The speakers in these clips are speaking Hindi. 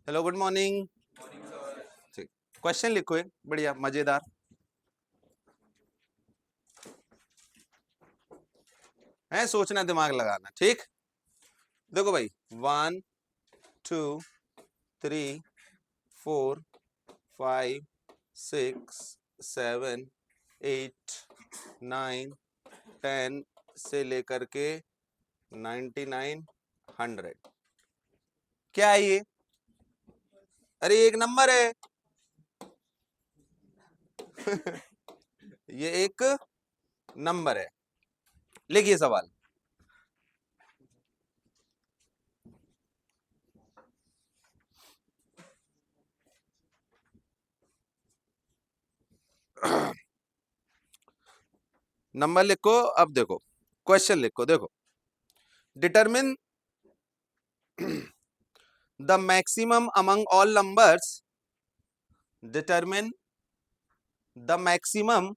Hello, good morning. ठीक, क्वेश्चन लिखो एक बढ़िया मजेदार। है, सोचना, दिमाग लगाना। ठीक, देखो भाई, 1 2 3 4 5 6 7 8 9 10 से लेकर के 99 100। क्या है ये? अरे एक नंबर है। ये एक नंबर है। लिखिए सवाल। नंबर लिखो। अब देखो, क्वेश्चन लिखो। देखो, determine the maximum among all numbers. Determine the maximum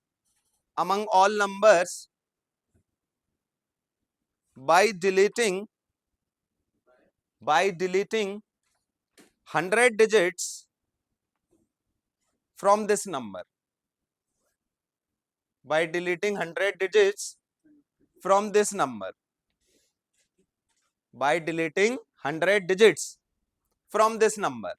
among all numbers by deleting 100 digits from this number. By deleting 100 digits from this number. By deleting 100 digits from this number.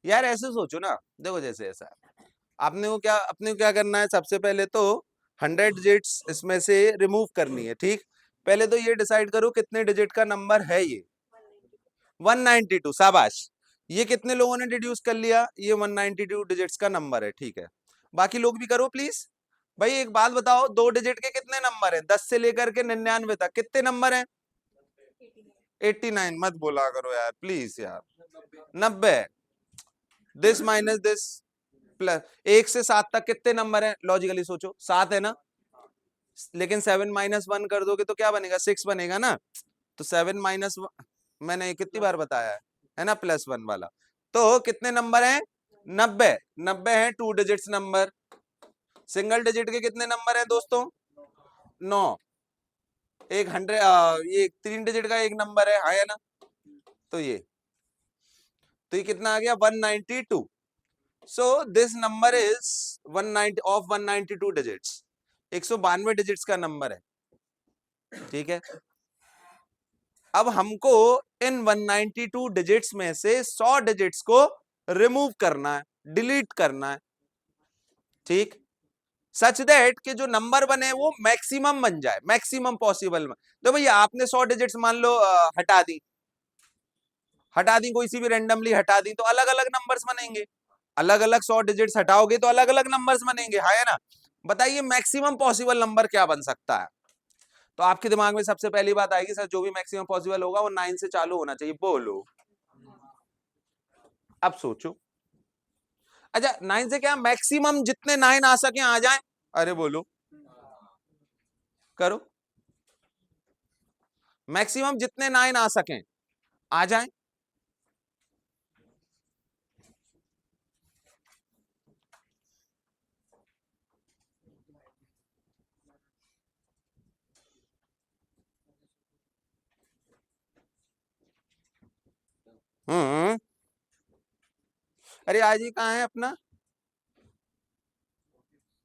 यार ऐसे सोचो ना, देखो जैसे ऐसा अपने को क्या करना है। सबसे पहले तो 100 डिजिट्स इसमें से रिमूव करनी है। ठीक, पहले तो ये डिसाइड करो कितने डिजिट का नंबर है ये। 192। शाबाश। ये कितने लोगों ने डिड्यूस कर लिया? ये 192 डिजिट्स का नंबर है। ठीक है, बाकी लोग भी करो प्लीज। भाई एक बात बताओ, 2 डिजिट के कितने नंबर हैं? 10 से लेकर के 99 तक कितने नंबर हैं? 89। मत बोला करो यार प्लीज यार। 90। दिस माइनस दिस प्लस 1 से 7 तक कितने नंबर हैं? लॉजिकली सोचो, 7 है ना। लेकिन 7 - 1 कर दोगे तो क्या बनेगा? 6 बनेगा ना। तो 7 - मैंने कितनी बार बताया है ना, +1 वाला। तो कितने नंबर हैं? 90। 90 है 2 डिजिट्स नंबर। सिंगल डिजिट के कितने नंबर हैं दोस्तों? 9। एक 100, ये 3 डिजिट का एक नंबर है, हाँ या ना। तो ये कितना आ गया? 192। So this number is 190 of 192 digits. 192 digits का नंबर है। ठीक है, अब हमको इन 192 डिजिट्स में से 100 डिजिट्स को रिमूव करना है, डिलीट करना है। ठीक, सच दैट कि जो नंबर बने वो मैक्सिमम बन जाए, मैक्सिमम पॉसिबल। तो भैया आपने 100 डिजिट्स मान लो हटा दी, कोई सी भी रेंडमली हटा दी, तो अलग अलग नंबर्स बनेंगे। अलग अलग 100 डिजिट्स हटाओगे तो अलग अलग नंबर्स बनेंगे, हाँ है ना। बताइए मैक्सिमम पॉसिबल नंबर क्या बन सकता है? तो आपके दिमाग में सबसे पहली बात आएगी, सर जो भी मैक्सिमम पॉसिबल होगा वो 9 से चालू होना चाहिए। बोलो, अब सोचो। अच्छा, 9 से क्या मैक्सिमम जितने 9 आ सके आ जाए? अरे बोलो, करो। मैक्सिमम जितने 9 आ सके आ जाए। हम्म। अरे आज ही कहाँ है अपना?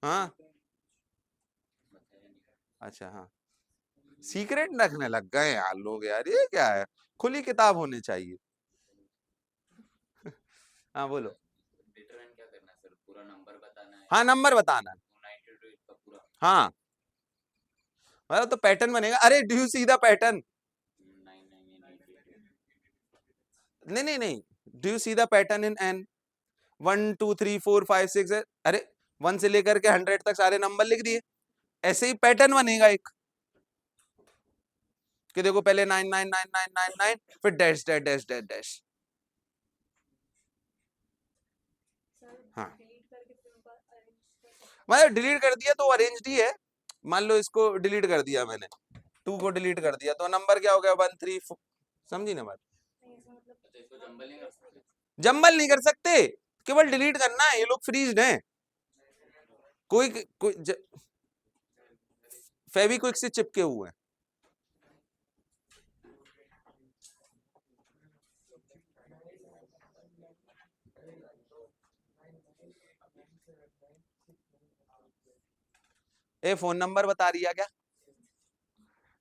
हाँ, अच्छा हाँ। सीक्रेट रखने लग गए यार लोग, यार ये क्या है? खुली किताब होनी चाहिए। हाँ बोलो। हाँ, नंबर बताना है। हाँ, मतलब तो पैटर्न बनेगा। अरे do you see the pattern? नहीं नहीं नहीं, do you see the pattern in an? 1 2 3 4 5 6 है, अरे 1 से लेकर के 100 तक सारे नंबर लिख दिए। ऐसे ही पैटर्न बनेगा एक, कि देखो पहले 9 9 9 9 9 9, फिर dash dash dash dash dash. हाँ मतलब डिलीट कर दिया तो अरेंज्ड ही है। मान लो इसको डिलीट कर दिया मैंने, 2 को डिलीट कर दिया तो नंबर क्या हो गया 1 3 4। समझी ना बात? जंबल नहीं कर सकते, केवल डिलीट करना है। ये लोग फ्रीज्ड हैं। कोई कोई फेविक्विक से चिपके हुए हैं। ए फोन नंबर बता रही है क्या?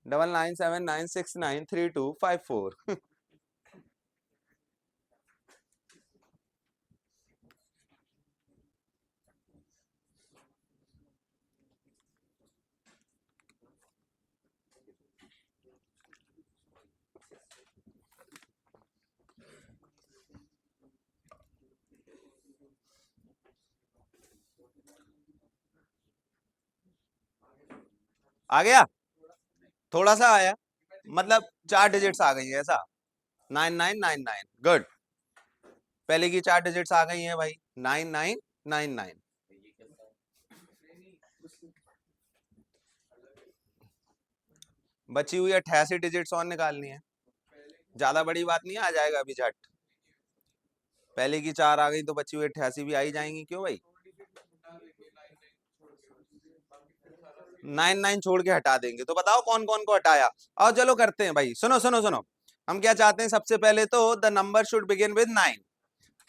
9979693254। आ गया? थोड़ा सा आया, मतलब 4 डिजिट्स आ गई है ऐसा। 9999, गुड। पहले की 4 डिजिट्स आ गई हैं भाई, 9999। बची हुई 88 डिजिट्स और निकालनी है। ज्यादा बड़ी बात नहीं है, आ जाएगा अभी झट। पहले की 4 आ गई तो बची हुई 88 भी आ ही जाएंगी। क्यों भाई? 99 छोड़ के हटा देंगे तो बताओ कौन कौन को हटाया। और चलो करते हैं भाई, सुनो सुनो सुनो। हम क्या चाहते हैं, सबसे पहले तो the number should begin with 9।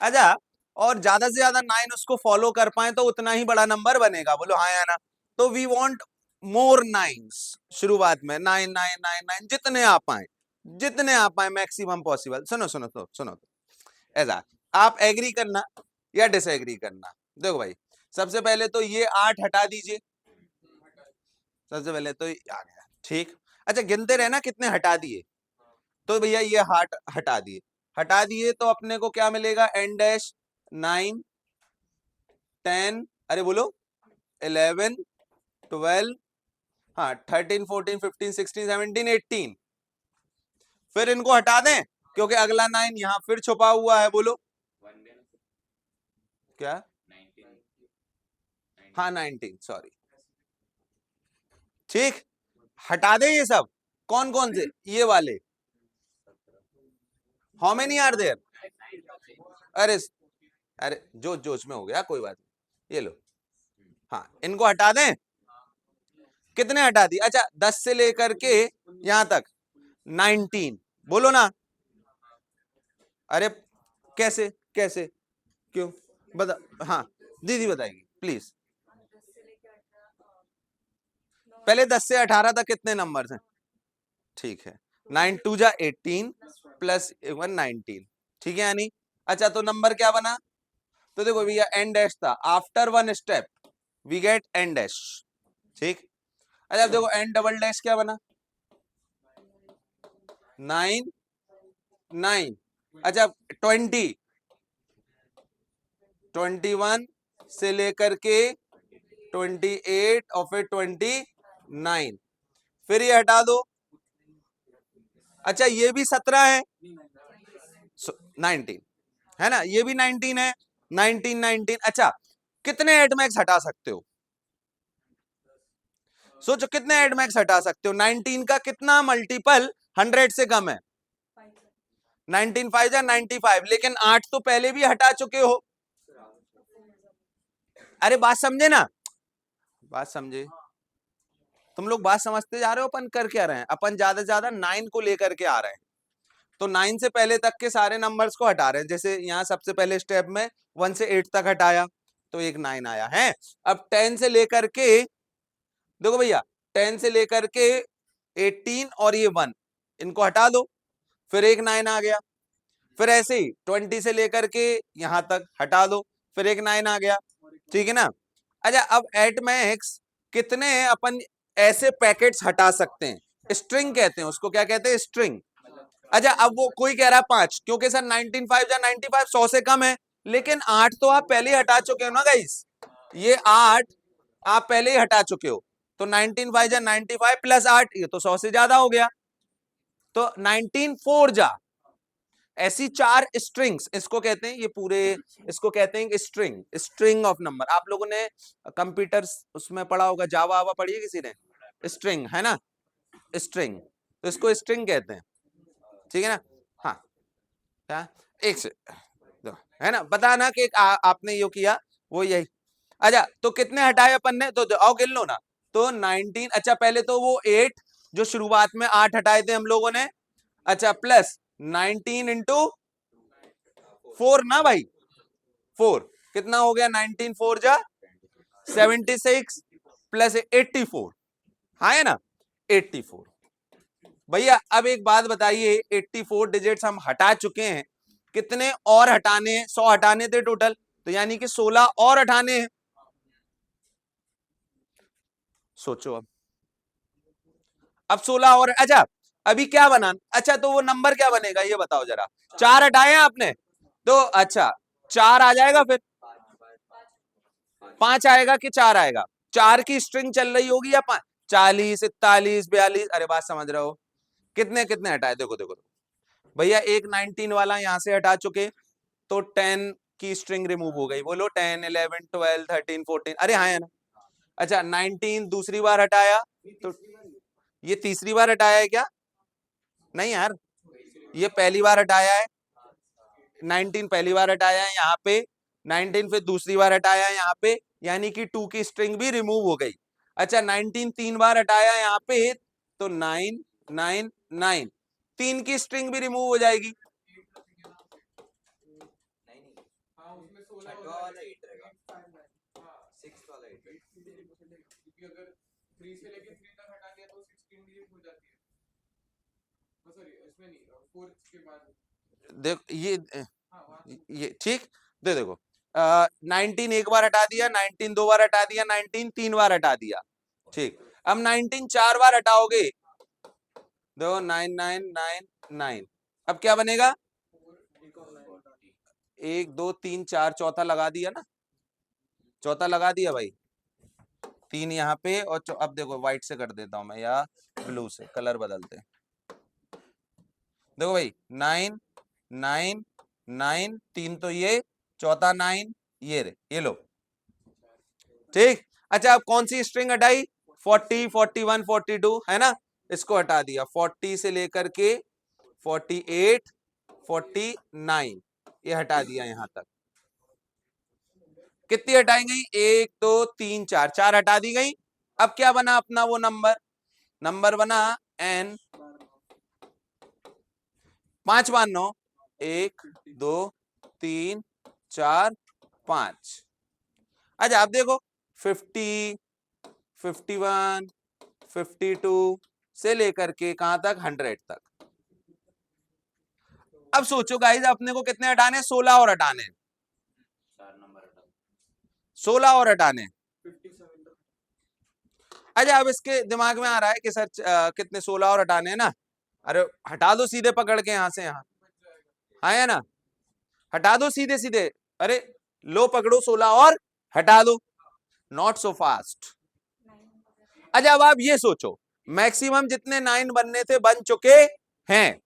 अच्छा, और ज्यादा से ज्यादा 9 उसको फॉलो कर पाए तो उतना ही बड़ा नंबर बनेगा। बोलो हाँ या ना? तो वी वांट मोर नाइन्स। शुरुआत में 9999 जितने आ पाए, जितने आ पाए मैक्सिमम पॉसिबल। सुनो सुनो तो सुनो तो, ऐसा आप एग्री करना या डिसएग्री करना। देखो भाई, सबसे पहले तो ये 8 हटा दीजिए। सबसे पहले तो ये आ गया, ठीक। अच्छा गिनते रहना कितने हटा दिए। तो भैया ये हटा दिए, हटा दिए तो अपने को क्या मिलेगा, एन डैश 9 10, अरे बोलो 11 12, हाँ 13 14 15 16 17 18। फिर इनको हटा दें क्योंकि अगला 9 यहां फिर छुपा हुआ है। बोलो क्या? हाँ 19, सॉरी। ठीक, हटा दें ये सब। कौन कौन से? ये वाले। How many are there? अरे अरे जोश जोश में हो गया, कोई बात नहीं। ये लो, हाँ इनको हटा दें। कितने हटा दिए? अच्छा 10 से लेकर के यहां तक 19। बोलो ना। अरे कैसे कैसे, क्यों? बता, हाँ दीदी बताएगी प्लीज। पहले 10 से 18 तक कितने नंबर हैं? ठीक है, 9 2 जा 18 प्लस 1 19। ठीक है यानी, अच्छा तो नंबर क्या बना? तो देखो भैया एन डैश था, after one step we get N dash. ठीक। अच्छा देखो एन डबल डैश क्या बना? 9 9। अच्छा 20 21 से लेकर के 28 और फिर 29। फिर ये हटा दो। अच्छा ये भी 17 है, 19 है ना, ये भी 19 है, 19 19। अच्छा कितने एडमैक्स हटा सकते हो? सोचो कितने एडमैक्स हटा सकते हो? 19 का कितना मल्टीपल 100 से कम है? 19 5 या 95, लेकिन 8 तो पहले भी हटा चुके हो। अरे बात समझे ना, बात समझे? तुम लोग बात समझते जा रहे हो, अपन कर क्या रहे हैं? अपन ज्यादा से ज्यादा 9 को लेकर के आ रहे हैं। तो 9 से पहले तक के सारे नंबर्स को हटा रहे हैं। जैसे यहाँ सबसे पहले स्टेप में 1 से 8 तक हटाया तो एक 9 आया है। अब 10 से लेकर के, देखो भैया 10 से लेकर के 18 और ये 1, इनको हटा दो, फिर एक 9 आ गया। फिर ऐसे ही 20 से लेकर के यहां तक हटा दो, फिर एक 9 आ गया। ठीक है ना? अच्छा अब एट मैक्स कितने अपन ऐसे पैकेट्स हटा सकते हैं, स्ट्रिंग कहते हैं उसको। क्या कहते हैं? स्ट्रिंग। अच्छा अब वो कोई कह रहा है 5, क्योंकि सर 19 या 95 100 से कम है, लेकिन 8 तो आप पहले ही हटा चुके हो ना गाइस, ये 8 आप पहले ही हटा चुके हो, तो 19 या 95 प्लस 8 ये तो 100 से ज्यादा हो गया, तो 19 4 जा। ऐसी 4 स्ट्रिंग्स इसको कहते हैं, ये पूरे इसको कहते हैं स्ट्रिंग, स्ट्रिंग ऑफ नंबर। आप लोगों ने कंप्यूटर उसमें पढ़ा होगा, जावा आवा पढ़ी है किसी ने? स्ट्रिंग है ना, स्ट्रिंग, तो इसको स्ट्रिंग कहते हैं, ठीक है ना। हाँ क्या, एक से दो, है ना, बताना कि आपने यो किया वो यही। अच्छा तो कितने हटाए अपन ने, तो आओ गिन लो ना। तो 19, अच्छा पहले तो वो 8 जो शुरुआत में 8 हटाए थे हम लोगों ने, अच्छा प्लस 19 इंटू 4 ना भाई, 4 कितना हो गया, 19 4 जा 76 प्लस 84, हाँ है ना 84। भैया अब एक बात बताइए, 84 डिजिट्स हम हटा चुके हैं, कितने और हटाने हैं? 100 हटाने थे टोटल, तो यानी कि 16 और हटाने हैं। सोचो अब 16 और, अच्छा अभी क्या बना, अच्छा तो वो नंबर क्या बनेगा ये बताओ जरा। 4 हटाए हैं आपने, तो अच्छा 4 आ जाएगा, फिर 5 आएगा कि 4 आएगा? 4 की स्ट्रिंग चल रही होगी या 5? 40 41 42, अरे बात समझ रहे हो? कितने कितने हटाए, देखो देखो भैया, एक 19 वाला यहां से हटा चुके, तो 10 की स्ट्रिंग रिमूव हो गई, बोलो 10 11 12 13 14, अरे हाँ है ना। अच्छा 19 दूसरी बार हटाया, तो ये तीसरी बार हटाया है क्या? नहीं यार, ये पहली बार हटाया है, 19 पहली बार हटाया है यहाँ पे, 19 फिर दूसरी बार हटाया है यहाँ पे, यानी कि 2 की स्ट्रिंग भी रिमूव हो गई। अच्छा 19 3 बार हटाया है यहाँ पे, तो 9 9 9, 3 की स्ट्रिंग भी रिमूव हो जाएगी। देख ये ठीक, दे देखो 19 एक बार हटा दिया, 19 दो बार हटा दिया, 19 3 बार हटा दिया, ठीक। अब 19 4 बार हटाओगे, देखो 9 9 9 9, अब क्या बनेगा? 1 2 3 4, चौथा लगा दिया ना, चौथा लगा दिया भाई, 3 यहाँ पे, और अब देखो व्हाइट से कर देता हूं मैं, या ब्लू से, कलर बदलते। देखो भाई 9 9 9, 3 तो ये, चौथा 9, ये लो, ठीक। अच्छा अब कौन सी स्ट्रिंग हटाई? 40 41 42 है ना, इसको हटा दिया, 40 से लेकर के 48 49, ये हटा दिया यहां तक। कितनी हटाई गई? 1 2 3 4, 4 हटा दी गई। अब क्या बना अपना वो नंबर, नंबर बना n 5 5 9, 1 2 3 4 5। अच्छा आप देखो 50 51 52 से लेकर के कहां तक, 100 तक। अब सोचो गाइस, अपने को कितने हटाने? 16 और हटाने, 16 और हटाने। अच्छा अब इसके दिमाग में आ रहा है कि सर कितने 16 और हटाने हैं ना, अरे हटा दो सीधे पकड़ के यहां से यहाँ, हाँ है ना, हटा दो सीधे सीधे, अरे लो पकड़ो 16 और हटा दो, नॉट सो फास्ट। अच्छा अब आप ये सोचो, मैक्सिमम जितने 9 बनने थे बन चुके हैं,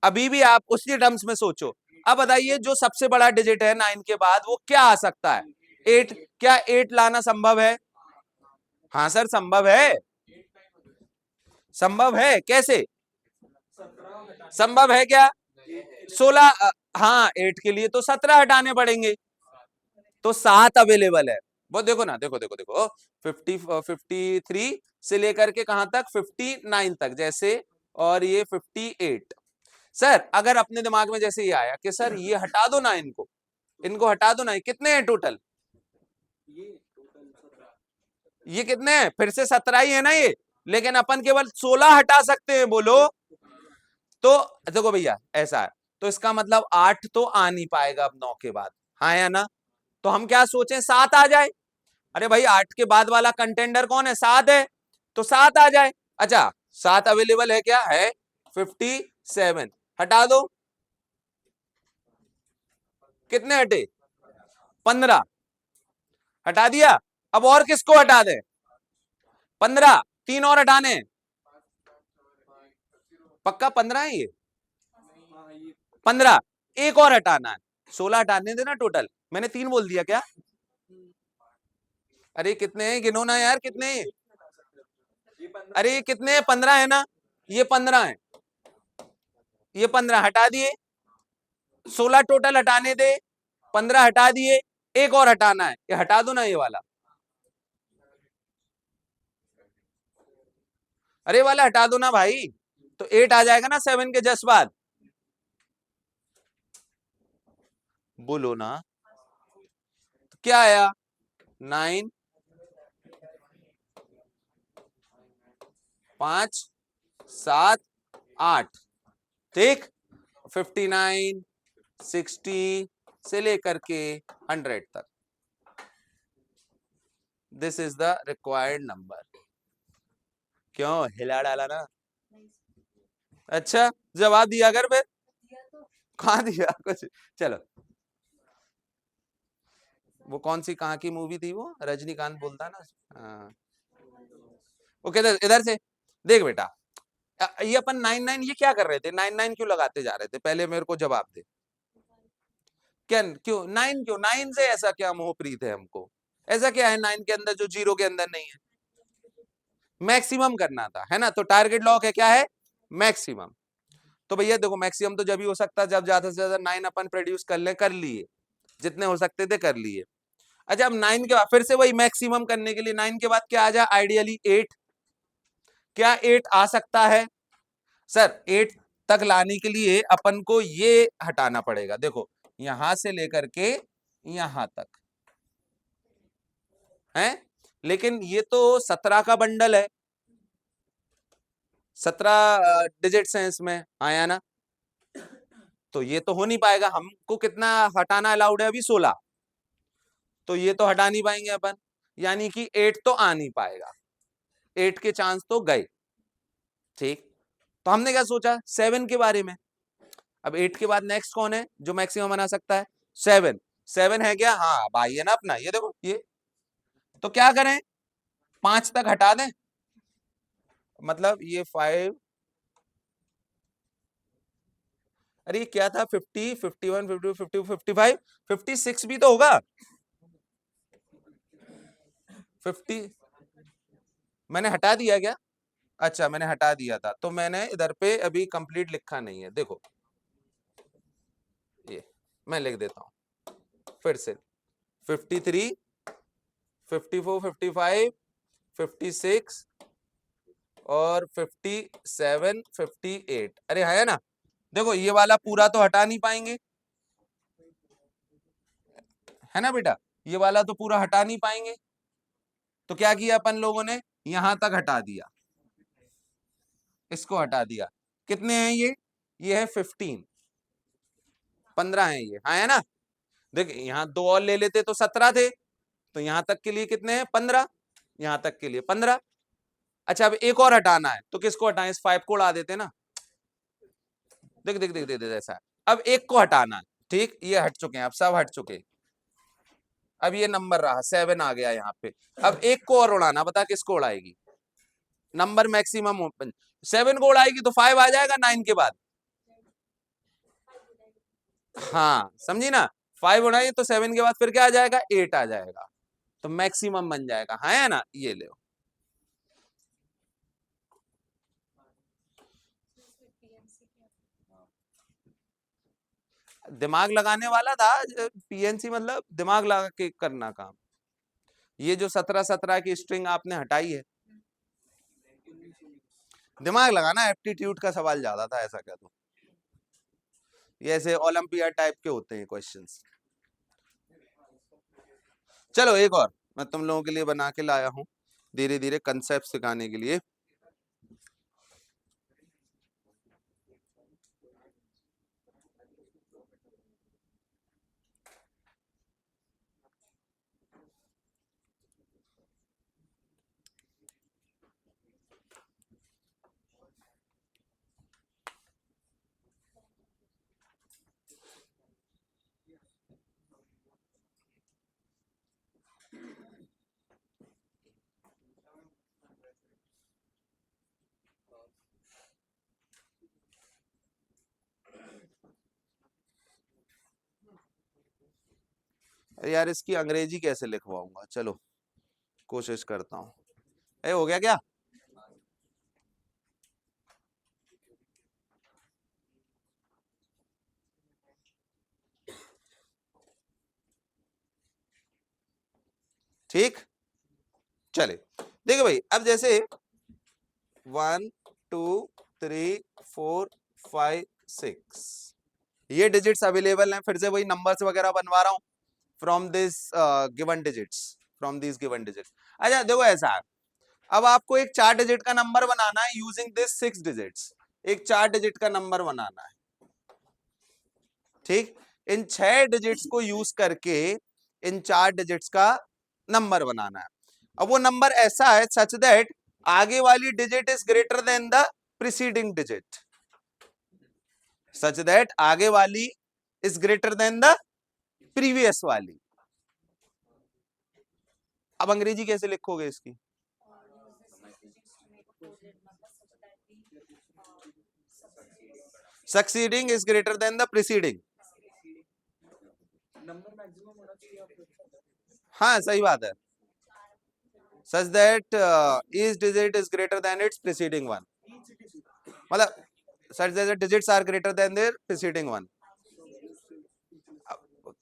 अभी भी आप उसी टर्म्स में सोचो। अब बताइए जो सबसे बड़ा डिजिट है 9 के बाद वो क्या आ सकता है? 8, क्या 8 लाना संभव है? हाँ सर संभव है, संभव है, कैसे संभव है क्या? 16, हाँ 8 के लिए तो 17 हटाने पड़ेंगे, तो 7 अवेलेबल है। वो देखो ना, देखो देखो देखो 53 से लेकर के कहां तक, 59 तक जैसे, और ये 58। सर अगर अपने दिमाग में जैसे ये आया कि सर ये हटा दो ना, इनको इनको हटा दो ना, कितने हैं टोटल? ये कितने हैं? फिर से 17 ही है ना ये, लेकिन अपन केवल 16 हटा सकते हैं, बोलो। तो देखो भैया ऐसा है, तो इसका मतलब 8 तो आ नहीं पाएगा अब 9 के बाद, हाँ या ना, तो हम क्या सोचें, 7 आ जाए। अरे भाई 8 के बाद वाला कंटेंडर कौन है? 7 है, तो 7 आ जाए। अच्छा 7 अवेलेबल है क्या? है 57। हटा दो, कितने हटे? 15। हटा दिया। अब और किसको हटा दे? 15। 3 और हटाने हैं। पक्का 15 है ये? 15। एक और हटाना है, 16 हटाने देना टोटल। मैंने 3 बोल दिया क्या? अरे कितने हैं, गिनो ना यार, कितने हैं? अरे ये कितने हैं? 15 है ना? ये 15 है, ये 15 हटा दिए। 16 टोटल हटाने दे, 15 हटा दिए, एक और हटाना है, ये हटा दो ना ये वाला। अरे वाला हटा दो ना भाई। तो 8 आ जाएगा ना 7 के जस्ट बाद। बोलो ना। तो क्या आया? 9, 5, 7, 8। ठीक। 59, 60 से लेकर के 100 तक। This is the required number. क्यों हिला डाला ना? अच्छा जवाब दिया कर फिर। कहाँ दिया कुछ? चलो, वो कौन सी कहाँ की मूवी थी वो, रजनीकांत बोलता ना। हाँ। ओके इधर से देख बेटा, ये अपन 9 9 ये क्या कर रहे थे? 9 9 क्यों लगाते जा रहे थे? पहले मेरे को जवाब दे। क्या क्यों 9? क्यों 9 से ऐसा क्या मोह प्रीत है हमको? ऐसा क्या है 9 के अंदर जो 0 के अंदर नहीं है? मैक्सिमम करना था, है ना? तो टारगेट लॉक है क्या है? मैक्सिमम। तो भैया देखो मैक्सिमम तो जब ही हो सकता है जब ज्यादा से ज्यादा 9 अपन प्रोड्यूस कर ले, कर लिए, जितने हो सकते थे कर लिए। अच्छा अब 9 के बाद फिर से वही मैक्सिमम करने के लिए 9 के बाद क्या आ जाए? आइडियली 8। क्या 8 आ सकता है? सर 8 तक लाने के लिए अपन को ये हटाना पड़ेगा, देखो यहां से लेकर के यहां तक है। लेकिन ये तो 17 का बंडल है, 17 डिजिट्स हैं इसमें, आया ना? तो ये तो हो नहीं पाएगा। हमको कितना हटाना अलाउड है अभी? 16। तो ये तो हटा नहीं पाएंगे अपन, यानी कि 8 तो आ नहीं पाएगा, 8 के चांस तो गए। ठीक। तो हमने क्या सोचा? 7 के बारे में। अब 8 के बाद नेक्स्ट कौन है जो मैक्सिमम बना सकता है? 7। 7 है क्या? हाँ भाई है ना अपना, ये देखो ये। तो क्या करें? 5 तक हटा दें, मतलब ये 5। अरे ये क्या था? 50, 51, 50, 50, 55, 56 भी तो होगा। 50 मैंने हटा दिया क्या? अच्छा मैंने हटा दिया था, तो मैंने इधर पे अभी कंप्लीट लिखा नहीं है, देखो ये मैं लिख देता हूं फिर से। 53, 54, 55, 56 और 57, 58। अरे है ना? देखो ये वाला पूरा तो हटा नहीं पाएंगे, है ना बेटा? ये वाला तो पूरा हटा नहीं पाएंगे। तो क्या किया अपन लोगों ने? यहां तक हटा दिया, इसको हटा दिया। कितने हैं ये है 15। 15 है ये, हाँ है ना? देख यहां 2 और ले लेते तो 17 थे, तो यहां तक के लिए कितने हैं? 15। यहां तक के लिए 15। अच्छा अब एक और हटाना है, तो किसको हटाएं? इस 5 को उड़ा देते ना। देख देख देख देख देख ऐसा है। अब एक को हटाना है, ठीक, ये हट चुके हैं, अब सब हट चुके। अब ये नंबर रहा 7 आ गया यहाँ पे। अब एक को और उड़ाना, बता किसको उड़ाएगी? नंबर मैक्सिमम ओपन 7 को उड़ाएगी तो 5 आ जाएगा 9 के बाद। हाँ समझी ना? 5 उड़ाएगी तो 7 के बाद फिर क्या आ जाएगा? 8 आ जाएगा, तो मैक्सिमम बन जाएगा, हाँ है ना? ये ले। दिमाग लगाने वाला था। पीएनसी मतलब दिमाग लगा के करना काम। ये जो 17 की स्ट्रिंग आपने हटाई है, दिमाग लगाना, एप्टीट्यूड का सवाल ज्यादा था, ऐसा क्या? तो ये ऐसे ओलंपियाड टाइप के होते हैं क्वेश्चंस। चलो एक और मैं तुम लोगों के लिए बना के लाया हूं, धीरे धीरे कंसेप्ट सिखाने के लिए। यार इसकी अंग्रेजी कैसे लिखवाऊंगा, चलो कोशिश करता हूँ। ए हो गया क्या? ठीक, चले देखो भाई, अब जैसे 1 2 3 4 5 6 ये डिजिट्स अवेलेबल हैं, फिर से वही नंबर्स वगैरह बनवा रहा हूं from this given digits, from this given digits. अच्छा देखो ऐसा है, अब आपको एक 4 डिजिट का नंबर बनाना है यूजिंग दिस 6 डिजिट्स, एक 4 डिजिट का नंबर बनाना है। ठीक, इन 6 डिजिट्स को यूज करके इन 4 डिजिट्स का नंबर बनाना है। अब वो नंबर ऐसा है सच दैट आगे वाली digit is greater than the preceding digit, such that आगे वाली is greater than the previous वाली। अब अंग्रेजी कैसे लिखोगे इसकी? Succeeding is greater than the preceding. हाँ सही बात है, such that each digit is greater than its preceding one, मतलब such that digits are greater than their preceding one.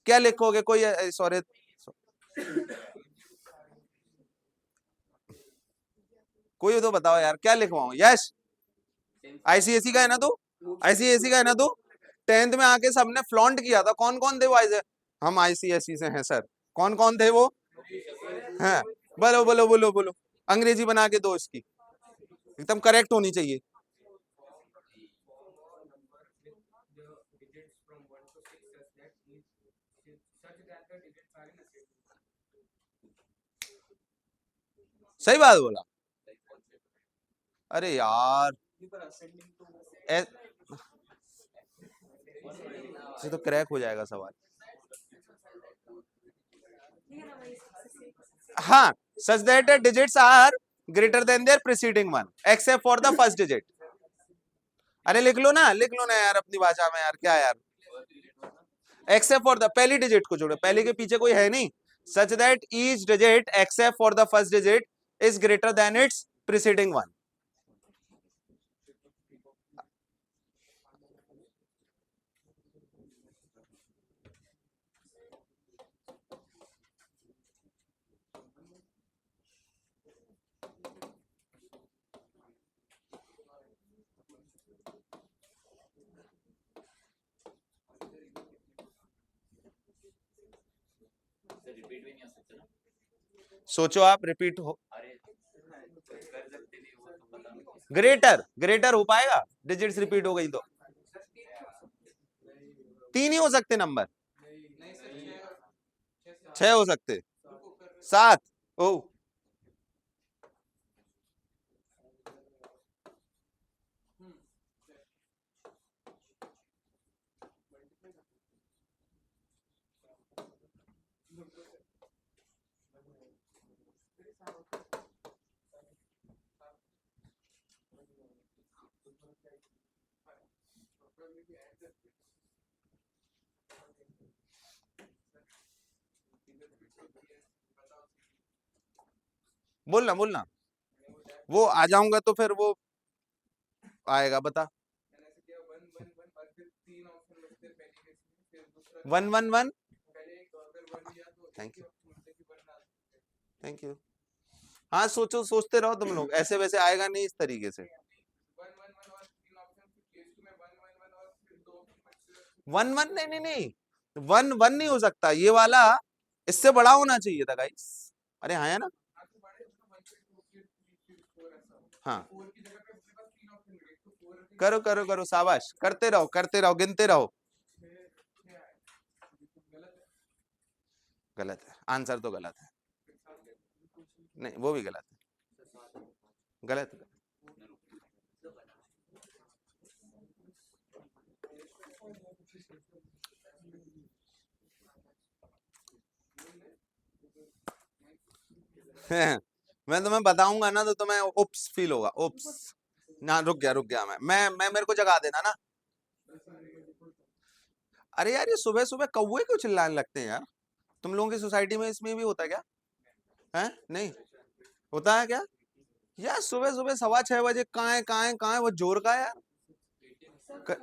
क्या लिखोगे कोई? सॉरी, कोई तो बताओ यार, क्या लिखवाऊं? यश आईसीएसई का है ना तू? आईसीएसई का है ना तू? 10th में आके सबने फ्लॉन्ट किया था, कौन कौन थे वो? हम आईसीएसई से हैं सर, कौन कौन थे वो? हैं, बोलो बोलो बोलो बोलो, अंग्रेजी बना के दो इसकी, एकदम करेक्ट होनी चाहिए। सही बात बोला। अरे यार ऐसे तो क्रैक हो जाएगा सवाल। हाँ, such that digits are greater than their preceding one except for the first digit. अरे लिख लो ना, लिख लो ना यार अपनी भाषा में, यार क्या यार, एक्सेप्ट फॉर द पहली डिजिट को जोड़ो, पहले के पीछे कोई है नहीं। सच that each digit accept for the first digit is greater than its preceding one. सोचो आप, रिपीट हो, ग्रेटर ग्रेटर हो पाएगा? डिजिट्स रिपीट हो गई तो 3 ही हो सकते नंबर, 6 हो सकते, 7। ओ बोलना बोलना, वो आ जाऊंगा तो फिर वो आएगा, बता। 1 1 1, थैंक यू थैंक यू। हाँ सोचो, सोचते रहो तुम लोग, ऐसे वैसे आएगा नहीं इस तरीके से। 1 1 नहीं नहीं नहीं, 1 1 नहीं हो सकता ये वाला, इससे बड़ा होना चाहिए था गाइस। अरे हाँ है ना, हाँ करो करो करो, शाबाश, करते रहो गिनते रहो। गलत है, आंसर तो गलत है, नहीं वो भी गलत है, गलत है। मैं तुम्हें बताऊंगा ना तो तुम्हें उप्स फील होगा, उप्स ना, रुक गया मैं मेरे को जगा देना ना। अरे यार ये सुबह सुबह कौवे क्यों चिल्लाने लगते हैं यार, तुम लोगों की सोसाइटी में इसमें भी होता है क्या? है नहीं होता है क्या यार? सुबह सुबह 6:15 बजे कहाँ है वो जोर का यार। क-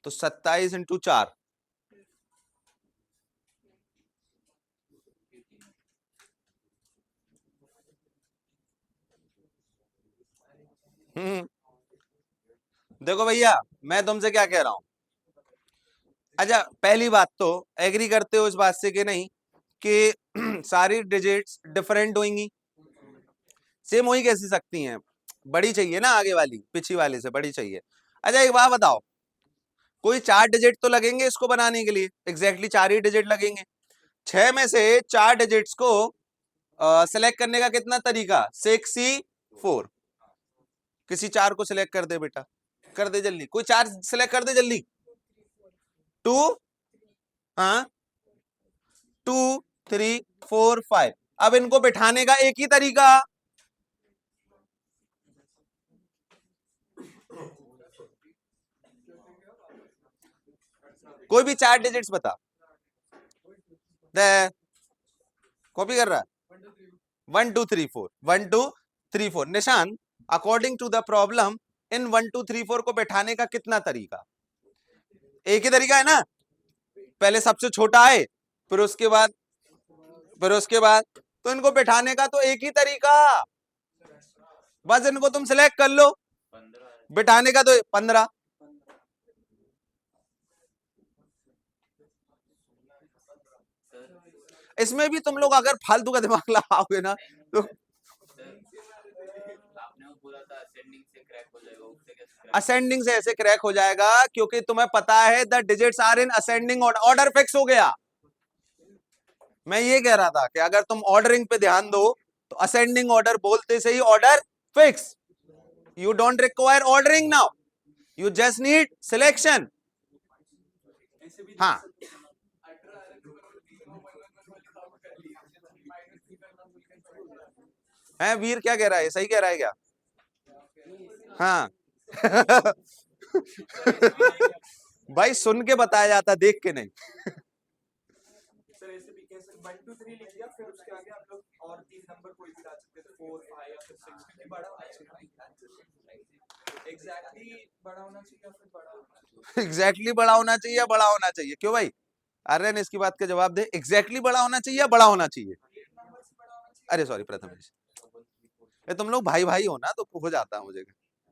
तो 27 × 4। हम्म। देखो भैया, मैं तुमसे क्या कह रहा हूं। अच्छा, पहली बात तो एग्री करते हो इस बात से कि नहीं कि सारी डिजिट्स डिफरेंट होंगी? सेम हो ही कैसी सकती हैं? बड़ी चाहिए ना, आगे वाली पिछली वाली से बड़ी चाहिए। अच्छा एक बात बताओ, कोई 4 डिजिट तो लगेंगे इसको बनाने के लिए, एग्जैक्टली 4 ही डिजिट लगेंगे। 6 में से 4 डिजिट्स को सिलेक्ट करने का कितना तरीका? 6C4। किसी 4 को सिलेक्ट कर दे बेटा, कर दे जल्दी, कोई 4 सिलेक्ट कर दे जल्दी। 2, हाँ, 2, 3, 4, 5। अब इनको बिठाने का एक ही तरीका, कोई भी 4 डिजिट्स बता दे। कॉपी कर रहा है? 1, 2, 3, 4, 1, 2, 3, 4। निशान, according to the problem, in 1, 2, 3, 4 को बैठाने का कितना तरीका? एक ही तरीका है ना? पहले सबसे छोटा है, फिर उसके बाद, तो इनको बैठाने का तो एक ही तरीका, बस इनको तुम सिलेक्ट कर लो। बैठाने का तो 15। इसमें भी तुम लोग अगर फालतू का दिमाग लगाओगे ना तो असेंडिंग से ऐसे क्रैक हो जाएगा क्योंकि तुम्हें पता है the digits are in ascending order, order fix हो गया। मैं ये कह रहा था कि अगर तुम ऑर्डरिंग पे ध्यान दो तो असेंडिंग ऑर्डर बोलते से ही order fix. You don't require ordering now, you just need selection. हाँ, है वीर क्या कह रहा है? सही कह रहा है क्या? हाँ। भाई सुन के बताया जाता, देख के नहीं। सर ऐसे भी कैसे 1, 2, 3 लिख दिया, फिर उसके आगे आप लोग और 3 नंबर कोई भी डाल सकते थे, 4, 5 या फिर 6, क्योंकि बड़ा होना चाहिए। एग्जैक्टली बड़ा होना चाहिए या फिर बड़ा होना चाहिए? एग्जैक्टली बड़ा होना चाहिए या बड़ा होना चाहिए? क्यों भाई? आर्यन इसकी बात का जवाब दे, एग्जैक्टली बड़ा होना चाहिए या बड़ा होना चाहिए? अरे सॉरी प्रथमेश, ये तुम लोग भाई भाई हो ना तो हो जाता है मुझे।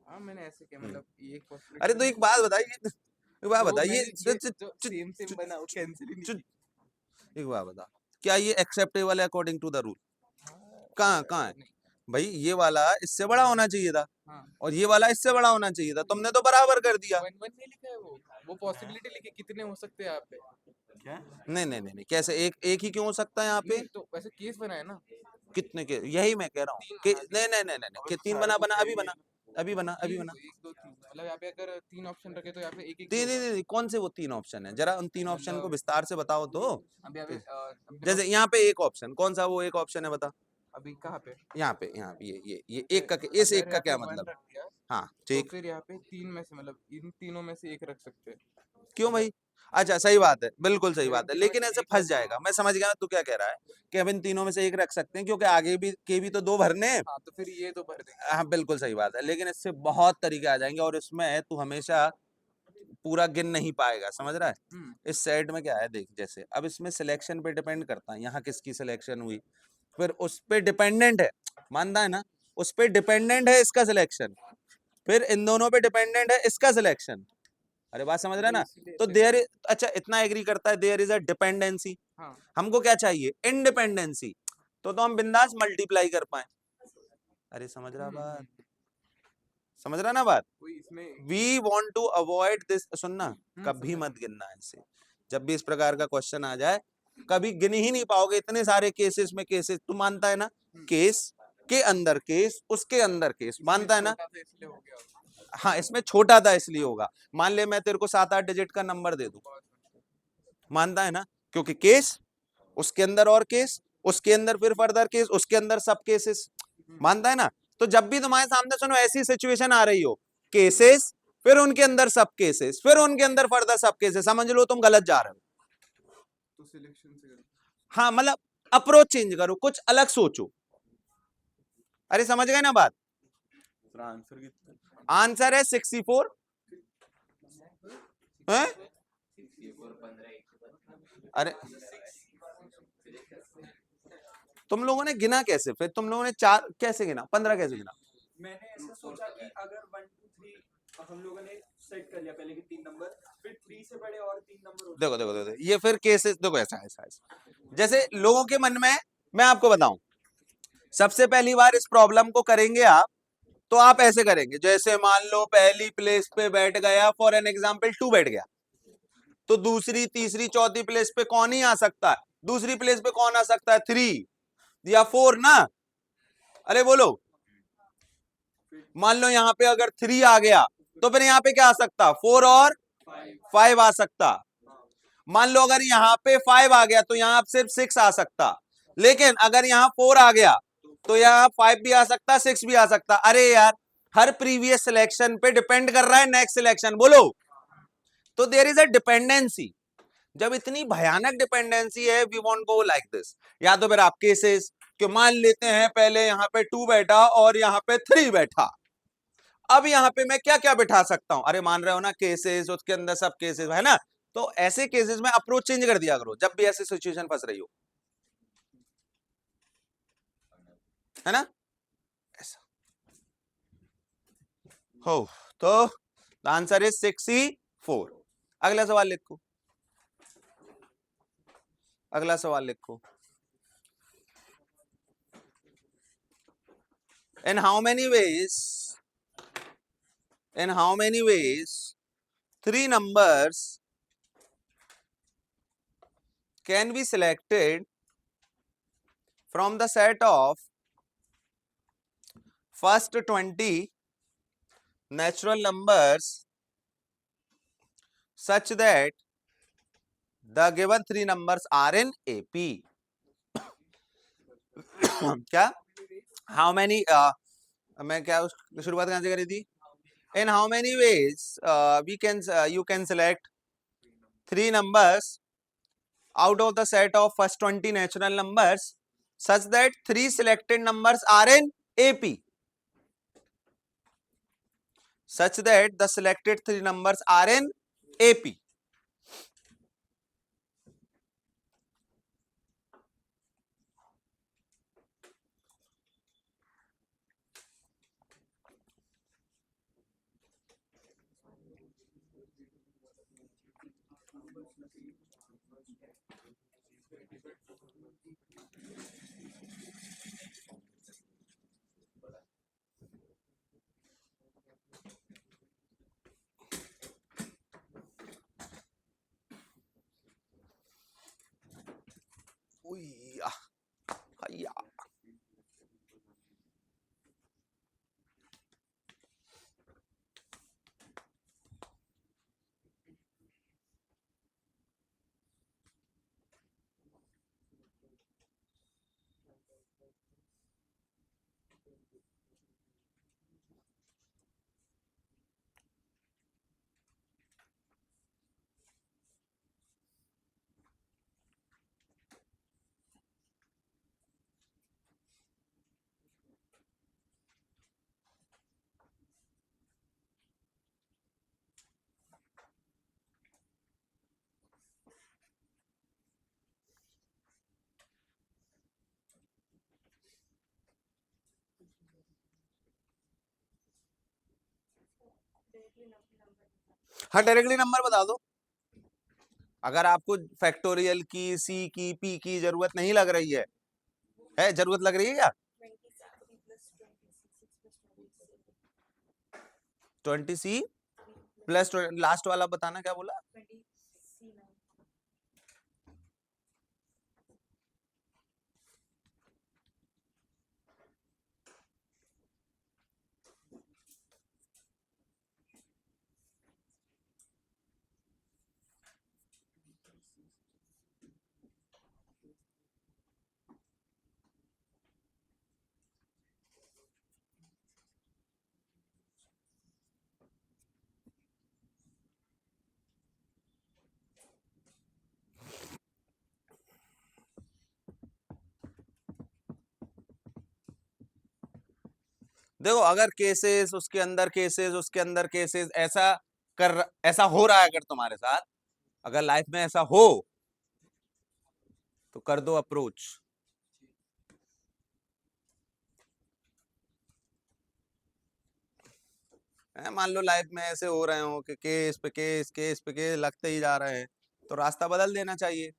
हाँ मैंने ऐसे क्या मतलब ये एक अरे तो एक बात बताइए, एक बात बताइए, जो सेम सेम बना वो कैंसिल ही नहीं। एक बात बता, क्या ये एक्सेप्टेबल है अकॉर्डिंग टू द रूल? कहाँ कहाँ है भाई? ये वाला इससे बड़ा होना चाहिए था, हाँ और ये वाला इससे बड़ा होना चाहिए था, तुमने तो बराबर कर दिया। 1, 1 नहीं लिखा है वो पॉसिबिलिटी लिखी कितने हो सकते हैं यहाँ पे। क्या नहीं नहीं नहीं नहीं, कैसे एक एक ही क्यों हो सकता है यहाँ पे? नहीं तो वैसे केस बना है ना। कितने के? यही मैं कह रहा हूँ तीन कि हाँ नहीं तीन नहीं नहीं नहीं नहीं, और कि तो तीन सारा बना कुछ बना है अभी ही बना, अभी बना अभी तीन बना। तो 1, 2, 3 मतलब यहाँ पे अगर 3 ऑप्शन रखे तो यहाँ पे एक एक ही नहीं नहीं होगा। नहीं, कौन से वो 3 ऑप्शन है? जरा उन 3 ऑप्शन को मतलब विस्तार से बताओ तो। अभी अभी अभी जैसे यहाँ पे एक ऑप्शन, कौन सा वो एक ऑप्शन है बता? अभी कहाँ पे यहाँ पे ये एक का, इस अगर एक का यहाँ पे क्या 1 मतलब? रख दिया हाँ तो ठीक। फिर यहाँ पे 3 में से मतलब इन तीनों में से एक रख सकते हैं। क्यों अगर भाई? अच्छा सही बात है, बिल्कुल सही अगर इन बात है, तीनों में लेकिन से ऐसे एक फंस रख दिया जाएगा। मैं समझ गया तू क्या कह रहा है कि अब इन तीनों में से एक रख सकते हैं क्योंकि आगे भी के भी तो 2 भरने हैं। हाँ तो फिर ये तो भर देंगे। हाँ बिल्कुल सही बात है, लेकिन इससे बहुत तरीके आ जाएंगे और इसमें तू हमेशा पूरा गिन नहीं पाएगा, समझ रहा है? इस सेट में क्या है देख, जैसे अब इसमें सिलेक्शन पे डिपेंड करता है, यहाँ किसकी सिलेक्शन हुई, फिर उस पे डिपेंडेंट है, मानता है ना? उस पे डिपेंडेंट है इसका सिलेक्शन, फिर इन दोनों पे डिपेंडेंट है इसका सिलेक्शन। अरे बात समझ रहा है वो ना? इसीलिए तो ऐसे देयर, करा। अच्छा इतना एग्री करता है, देयर इज अ डिपेंडेंसी। हाँ हमको क्या चाहिए? इंडिपेंडेंसी। तो हम बिंदास मल्टीप्लाई कर पाए। अरे समझ रहा बात? समझ रहा ना बात? कोई इसमें we want to avoid this. सुनना, कभी समझ मत गिनना ऐसे। जब भी इस प्रकार का क्वेश्चन आ जाए, कभी गिन ही नहीं पाओगे, इतने सारे केसेस में केसेस, तू मानता है ना? केस के अंदर केस, उसके अंदर केस, मानता है ना? छोटा था इसलिए हो गया होगा। हाँ इसमें छोटा था इसलिए होगा। मान ले मैं तेरे को 7-8 डिजिट का नंबर दे दूं, मानता है ना? क्योंकि केस, उसके अंदर और केस, उसके अंदर फिर फर्दर केस, उसके अंदर सब केसेस, मानता है ना? तो जब भी तुम्हारे सामने सुनो ऐसी सिचुएशन आ रही हो, केसेस, फिर उनके अंदर सब केसेस, फिर उनके अंदर फर्दर सब केसेस, समझ लो तुम गलत जा रहे हो। तो सिलेक्शन से करें। हाँ मतलब अप्रोच चेंज करो, कुछ अलग सोचो। अरे समझ गए ना बात? आंसर कितना? आंसर है 64 है। अरे तुम लोगों ने गिना कैसे? फिर तुम लोगों ने 4 कैसे गिना, 15 कैसे गिना? मैंने ऐसा सोचा कि अगर 1 2 3 हम लोगों ने सेट कर लिया पहले के 3 नंबर, फिर 3 से बड़े और 3 नंबर होते देखो देखो देखो, ये फिर केसेस देखो, ऐसा ऐसा ऐसा, जैसे लोगों के मन में, मैं आपको बताऊं, सबसे पहली बार इस प्रॉब्लम को करेंगे आप, तो आप ऐसे करेंगे, जैसे मान लो पहली प्लेस पे बैठ गया, फॉर एन एग्जांपल 2 बैठ गया, तो दूसरी तीसरी चौथी प्लेस पे कौन ही आ सकता है? दूसरी प्लेस पे कौन आ सकता है? 3 या 4 ना। अरे बोलो, मान लो यहां पे अगर 3 आ गया, तो फिर यहां पे क्या आ सकता? 4 और 5 आ सकता। मान लो अगर यहां पे 5 आ गया, तो यहां सिर्फ 6 आ सकता। लेकिन अगर यहां 4 आ गया, तो यहां 5 भी आ सकता, 6 भी आ सकता। अरे यार, हर प्रीवियस सिलेक्शन पे डिपेंड कर रहा है नेक्स्ट सिलेक्शन, बोलो। तो देयर इज अ डिपेंडेंसी। जब इतनी भयानक डिपेंडेंसी है, we won't go like this. या तो फिर आप केसेस कि मान लेते हैं पहले यहां पे 2 बैठा और यहां पे 3 बैठा, अब यहां पे मैं क्या क्या बिठा सकता हूं? अरे मान रहे हो ना, केसेस, उसके अंदर सब केसेस है ना। तो ऐसे केसेस में अप्रोच चेंज कर दिया करो जब भी ऐसी सिचुएशन फंस रही हो, है ना? ऐसा हो तो आंसर इज 64। अगला सवाल लिखो, अगला सवाल लिखो। In how many ways, in how many ways 3 numbers can be selected from the set of first 20 natural numbers such that the given 3 numbers are in AP? क्या? How many मैं क्या शुरुआत कहां से करी थी? In how many ways we can you can select 3 numbers out of the set of first 20 natural numbers such that 3 selected numbers are in AP, such that the selected 3 numbers are in AP. Uy, hayya. हाँ डायरेक्टली नंबर बता दो। अगर आपको फैक्टोरियल की, सी की, पी की जरूरत नहीं लग रही है जरूरत लग रही है क्या? 20C प्लस लास्ट वाला बताना क्या बोला? देखो अगर केसेस उसके अंदर केसेस उसके अंदर केसेस ऐसा हो रहा है, अगर तुम्हारे साथ अगर लाइफ में ऐसा हो तो कर दो अप्रोच। मान लो लाइफ में ऐसे हो रहे हो कि केस पे केस केस पे केस लगते ही जा रहे हैं, तो रास्ता बदल देना चाहिए।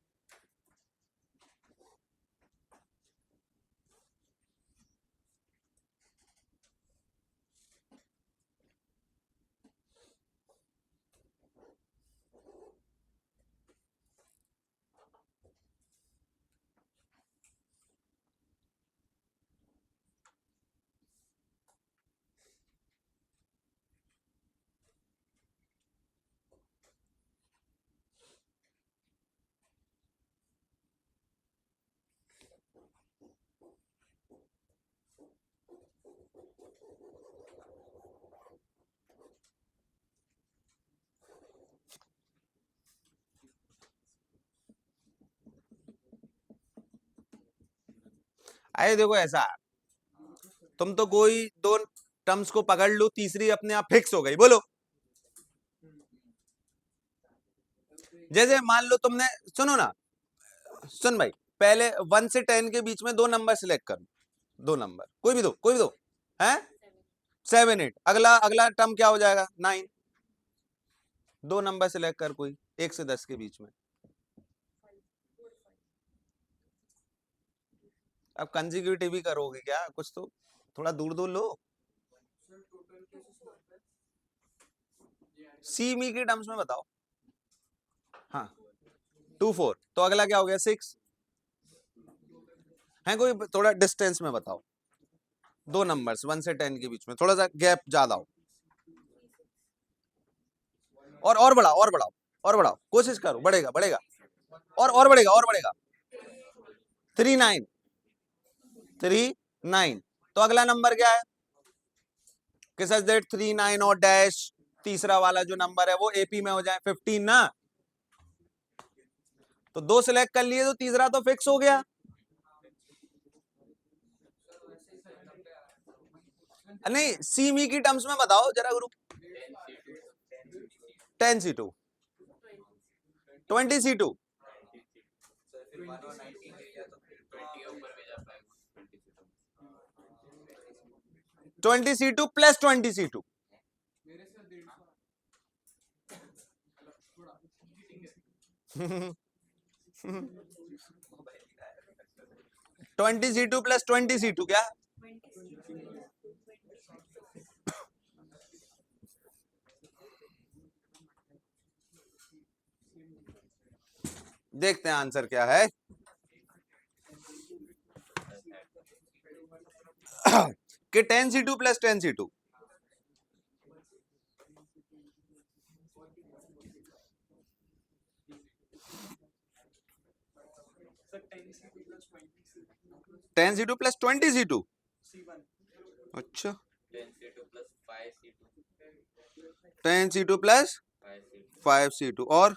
आए देखो ऐसा है, तुम तो कोई दो टर्म्स को पकड़ लो, तीसरी अपने आप फिक्स हो गई, बोलो। जैसे मान लो तुमने, सुनो ना, सुन भाई, पहले 1 से 10 के बीच में दो नंबर सिलेक्ट करो, दो नंबर कोई भी दो, कोई भी दो, है 7 8, अगला अगला टर्म क्या हो जाएगा 9। दो नंबर सिलेक्ट कर कोई 1 से 10 के बीच में। अब कंजिक्यूटिव ही करोगे क्या, कुछ तो थोड़ा दूर दूर लो। सी मी के टर्म्स में बताओ। हाँ 2 4, तो अगला क्या हो गया 6 है, कोई थोड़ा डिस्टेंस में बताओ, दो नंबर्स 1 से 10 के बीच में, थोड़ा सा गैप ज्यादा हो, और बढ़ाओ और बढ़ाओ और बढ़ाओ, कोशिश करो, बढ़ेगा बढ़ेगा, और बढ़ेगा और बढ़ेगा। 3 9, 3 9, तो अगला नंबर क्या है कि सच दैट 3 9 और डैश, तीसरा वाला जो नंबर है वो एपी में हो जाए 15 ना। तो दो सिलेक्ट कर लिए तो तीसरा तो फिक्स हो गया। नहीं सी मी की टर्म्स में बताओ जरा गुरु। 10 C2, 20 C2, 20 C2 plus 20 C2, 20 C2 plus 20 C2 क्या, देखते हैं आंसर क्या है। कि 10 C2 plus 10 C2, sir 10 C2 plus 20 C2 10 C2 plus 20 C2, C1 अच्छा 10 C2 plus 5 C2 10 C2 plus 5 C2 5 C2 और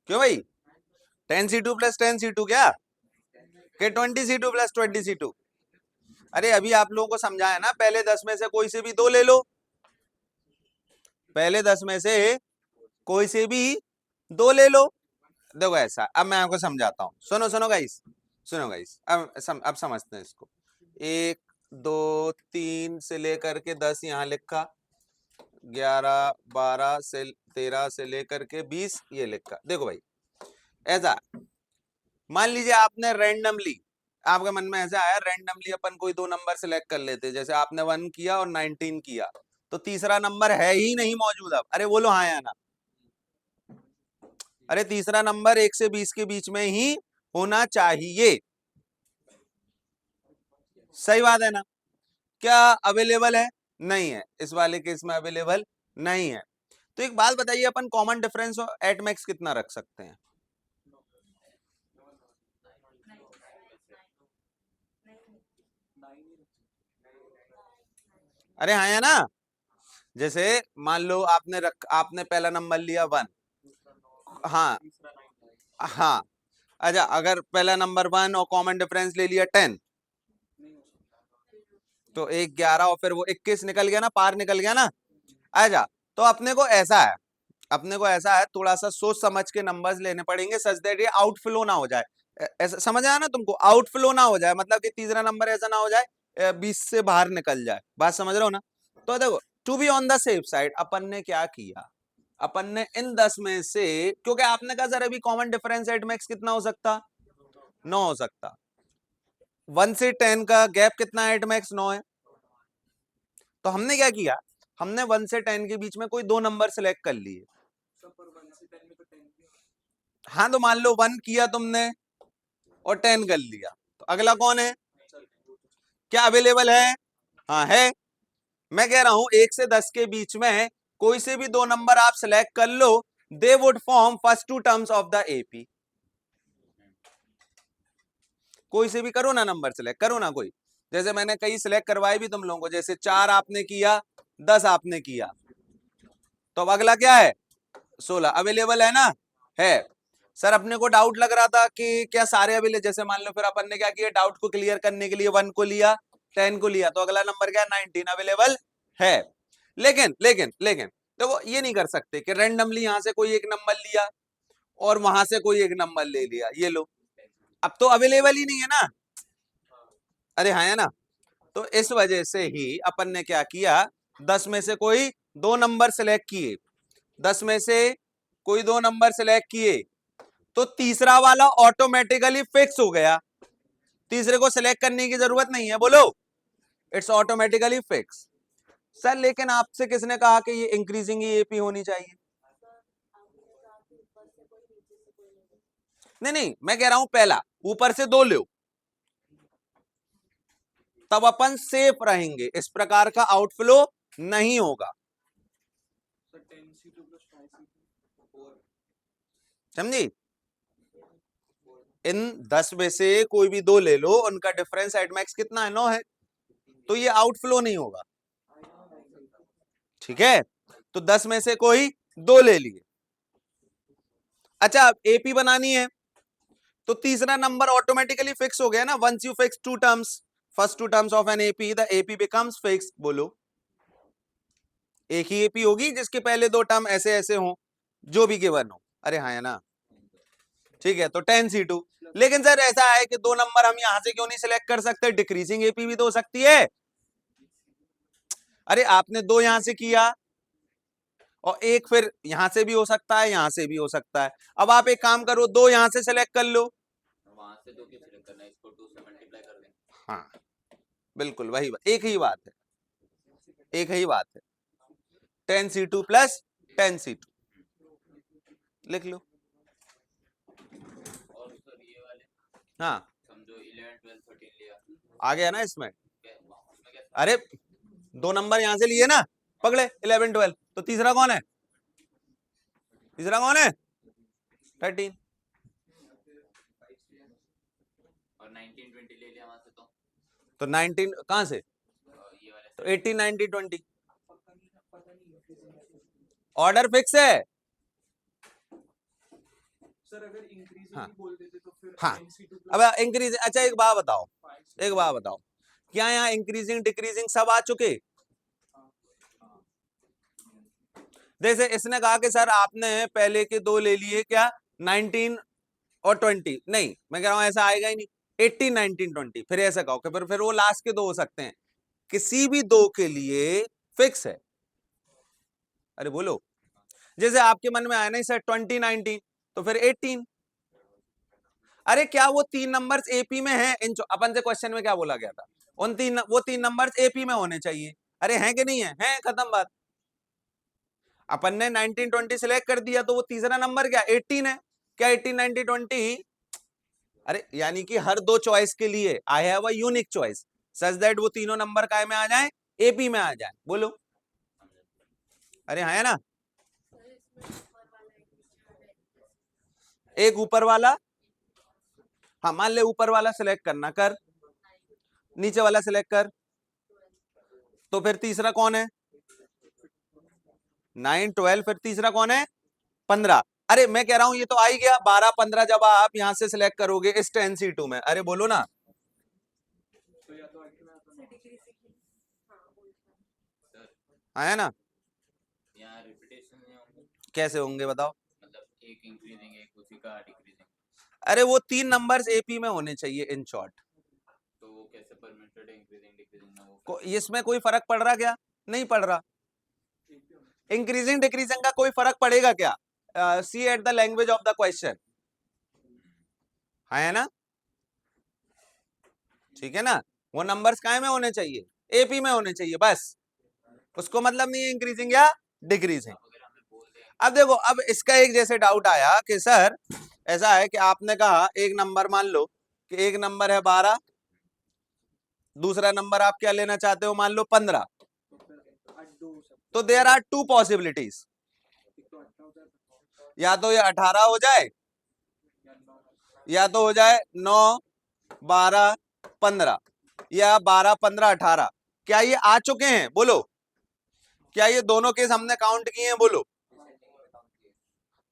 क्यों भाई 10 C2 प्लस 10 C2 क्या कि 20 C2 प्लस 20 C2। अरे अभी आप लोगों को समझाया ना, पहले 10 में से कोई से भी दो ले लो, पहले 10 में से कोई से भी दो ले लो। देखो ऐसा, अब मैं आपको समझाता हूँ, सुनो सुनो गाइस, सुनो गाइस, अब समझते हैं इसको। 1 2 3 से लेकर के 10 यहाँ लिखा, 11 12 से 13 से लेकर के 20 ये लिखा। देखो भाई ऐसा, मान लीजिए आपने रैंडमली, आपके मन में ऐसा आया रैंडमली अपन कोई दो नंबर सिलेक्ट कर लेते, जैसे आपने 1 किया और 19 किया, तो तीसरा नंबर है ही नहीं मौजूद। अब अरे बोलो हाँ या ना, अरे तीसरा नंबर 1 से 20 के बीच में ही होना चाहिए, सही बात है ना। क्या अवेलेबल है, नहीं है, इस वाले केस में अवेलेबल नहीं है। तो एक बात बताइए, अपन कॉमन डिफरेंस एट मैक्स कितना रख सकते हैं। अरे हाँ या ना, जैसे मान लो आपने पहला नंबर लिया 1, हाँ हाँ, अच्छा, अगर पहला नंबर 1 और कॉमन डिफरेंस ले लिया 10, नहीं हो सकता। तो 1 11 और फिर वो 21 निकल गया ना, पार निकल गया ना। अच्छा, तो अपने को ऐसा है, थोड़ा सा सोच समझ के नंबर्स लेने पड़ेंगे सच दैट ये आउटफ्लो ना हो जाए। ऐसा समझ आया ना तुमको, आउटफ्लो ना हो जाए, मतलब कि तीसरा नंबर ऐसा ना हो जाए 20 से बाहर निकल जाए, बात समझ रहे हो ना। तो देखो, to be on the safe side अपन ने क्या किया, अपन ने इन 10 में से, क्योंकि आपने कहा सर अभी कॉमन डिफरेंस एट मैक्स कितना हो सकता, 9 हो सकता। 1 से 10 का गैप कितना है एट मैक्स, 9 है। तो हमने क्या किया, हमने 1 से 10 के बीच में कोई दो नंबर सिलेक्ट कर लिए। सब पर 1 से 10 में तो 10 भी है। हाँ, तो मान लो 1 किया तुमने और 10 कर लिया, तो अगला कौन है, क्या अवेलेबल है, हाँ है। मैं कह रहा हूं 1 से 10 के बीच में कोई से भी दो नंबर आप सिलेक्ट कर लो, they would form first two terms of the AP. कोई से भी करो ना नंबर सिलेक्ट, करो ना कोई, जैसे मैंने कई सिलेक्ट करवाए भी तुम लोगों को, जैसे 4 आपने किया, 10 आपने किया, तो अब अगला क्या है, 16 अवेलेबल है ना, है। सर अपने को डाउट लग रहा था कि क्या सारे अवेलेबल, जैसे मान लो फिर अपन ने क्या किया, डाउट को क्लियर करने के लिए 1 को लिया, 10 को लिया, तो अगला नंबर क्या है, 19 अवेलेबल है। लेकिन लेकिन लेकिन देखो, ये नहीं कर सकते कि रैंडमली यहां से कोई एक नंबर लिया और वहां से कोई एक नंबर ले लिया, ये लो, अब तो अवेलेबल ही नहीं है ना। अरे हाँ है ना। तो इस वजह से ही अपन ने क्या किया, 10 में से कोई दो नंबर सिलेक्ट किए, 10 में से कोई दो नंबर सिलेक्ट किए, तो तीसरा वाला ऑटोमेटिकली फिक्स हो गया, तीसरे को सिलेक्ट करने की जरूरत नहीं है, बोलो, इट्स ऑटोमेटिकली फिक्स। सर लेकिन आपसे किसने कहा कि ये इंक्रीजिंग ही एपी होनी चाहिए, नहीं नहीं, मैं कह रहा हूं पहला ऊपर से दो लो, तब अपन सेफ रहेंगे, इस प्रकार का आउटफ्लो नहीं होगा, सर 10c2 plus 5c2 4। समझी। इन 10 में से कोई भी दो ले लो, उनका डिफरेंस एट मैक्स कितना है, 9 है, तो ये आउटफ्लो नहीं होगा, ठीक है। तो 10 में से कोई दो ले लिए। अच्छा, अब एपी बनानी है, तो तीसरा नंबर ऑटोमेटिकली फिक्स हो गया ना, once you fix two terms, first two terms of an AP, the AP becomes fix, बोलो, एक ही एपी होगी जिसके पहले दो टर्म ऐसे ऐसे हो, जो भी गिवन हो, अरे हाँ है ना, ठीक है। तो 10c2, लेकिन सर ऐसा है कि दो नंबर हम यहां से क्यों नहीं सिलेक्ट कर सकते, डिक्रीजिंग एपी भी तो हो सकती है। अरे आपने दो यहां से किया और एक फिर यहां से भी हो सकता है, यहां से भी हो सकता है, अब आप एक काम करो, दो यहां से सिलेक्ट कर लो, वहां से दो क्यों सिलेक्ट करना है, इसको 2 से मल्टीप्लाई कर दें। हाँ बिल्कुल वही एक ही बात है, एक ही बात है, 10c2 प्लस 10c2 लिख लो। और सर ये वाले हाँ समझो 11 12 13 लिया, आ गया ना इसमें, उसमें क्या अरे दो नंबर यहां से लिए ना, पकड़े 11 12, तो तीसरा कौन है, तीसरा कौन है, 13, और 19 20 ले लिया वहां से, तो 19 कहां से, ये वाले तो 18 19 20, पता नहीं ऑर्डर फिक्स है। सर अगर इंक्रीजिंग हाँ ही बोल देते तो फिर हाँ, 10c2 अब plus इंक्रीज, अच्छा एक बात बताओ, 5c2 एक बात बताओ, क्या यहाँ इंक्रीजिंग डिक्रीजिंग सब आ चुके, जैसे इसने कहा कि सर आपने पहले के दो ले लिए, क्या 19 और 20, नहीं मैं कह रहा हूं ऐसा आएगा ही नहीं, 18 19 20, फिर ऐसा कहो कि फिर वो लास्ट के दो हो सकते हैं, किसी भी दो के लिए फिक्स है, अरे बोलो, जैसे आपके मन में आया नहीं सर 20 19, तो फिर 18, अरे क्या वो तीन नंबर्स एपी में हैं, इन अपन से क्वेश्चन में क्या बोला गया था, उन तीन, वो तीन नंबर्स एपी में होने चाहिए, अरे हैं कि नहीं है, हैं, खत्म बात। अपन ने 19 20 सिलेक्ट कर दिया, तो वो तीसरा नंबर क्या 18 है, क्या 18 19 20, अरे यानी कि हर दो चॉइस के लिए I have a unique choice such that वो तीनों नंबर काय में आ जाए, एपी में आ जाए, बोलो, अरे हाँ है ना। एक ऊपर वाला, हाँ मान ले ऊपर वाला सिलेक्ट करना, कर, नीचे वाला सिलेक्ट कर, तो फिर तीसरा कौन है 9 12, फिर तीसरा कौन है 15, अरे मैं कह रहा हूं ये तो आ ही गया 12 15 जब आप यहां से सिलेक्ट करोगे इस 10C2 में, अरे बोलो ना, तो या तो आगे में आता है आया ना? यहाँ रिपीटेशन नहीं होंगे, कैसे होंगे बताओ? मतलब एक इंक्रीजिंग एक उसी का डिक्रीजिंग, अरे वो 3 नंबर्स एपी में होने चाहिए इन शॉर्ट। तो वो कैसे परमिटेड है इंक्रीजिंग डिक्रीजिंग ना वो इसमें कोई फर्क पड़ रहा क्या? नहीं पड़ रहा। इंक्रीजिंग डिक्रीजिंग का कोई फर्क पड़ेगा क्या? See at the language of the question, है ना? ठीक है ना? वो नंबर्स काय में होने चाहिए? एपी में होने चाहिए बस, उसको मतलब नहीं है इंक्रीजिंग या डिक्रीजिंग। वगैरह हमें बोल दें। अब देखो, अब इसका एक जैसे डाउट आया कि सर ऐसा है कि आपने कहा एक नंबर मान लो कि एक नंबर है 12, दूसरा नंबर आप क्या लेना चाहते हो, मान लो 15, तो फिर 8 2 हो सकता तो देयर आर 2 पॉसिबिलिटीज, है, एक तो 18 हो जाए या तो ये 18 हो जाए या 9 या तो हो जाए 9 12 15 या 12 15 18। क्या ये आ चुके हैं बोलो? क्या ये दोनों केस हमने काउंट किए हैं बोलो?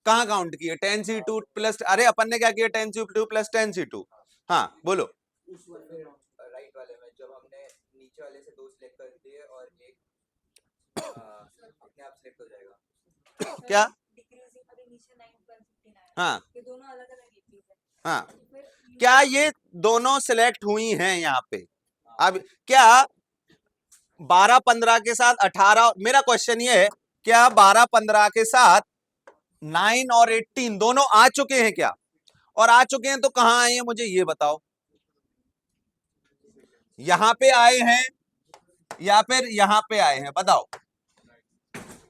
कहाँ काउंट किए? 10C2 प्लस, अरे अपन ने क्या किया 10C2 प्लस 10C2। हाँ बोलो। उस वाले में राइट वाले में जब हमने नीचे वाले से 2 सिलेक्ट कर दिए और एक अपने आप सिलेक्ट हो जाएगा। क्या? डिक्रीजिंग अभी नीचे 9.15 आया, हाँ ये दोनों अलग अलग एपीज है। हाँ, फिर क्या ये दोनों सिलेक्ट हुई हैं यहाँ पे? अब क्या 12 15 के साथ 18, मेरा क्वेश्चन ये है क्या 12 15 के साथ 9 और 18 दोनों आ चुके हैं क्या? और आ चुके हैं तो कहां आए हैं मुझे ये बताओ? यहां पे आए हैं या फिर यहां पे आए हैं बताओ?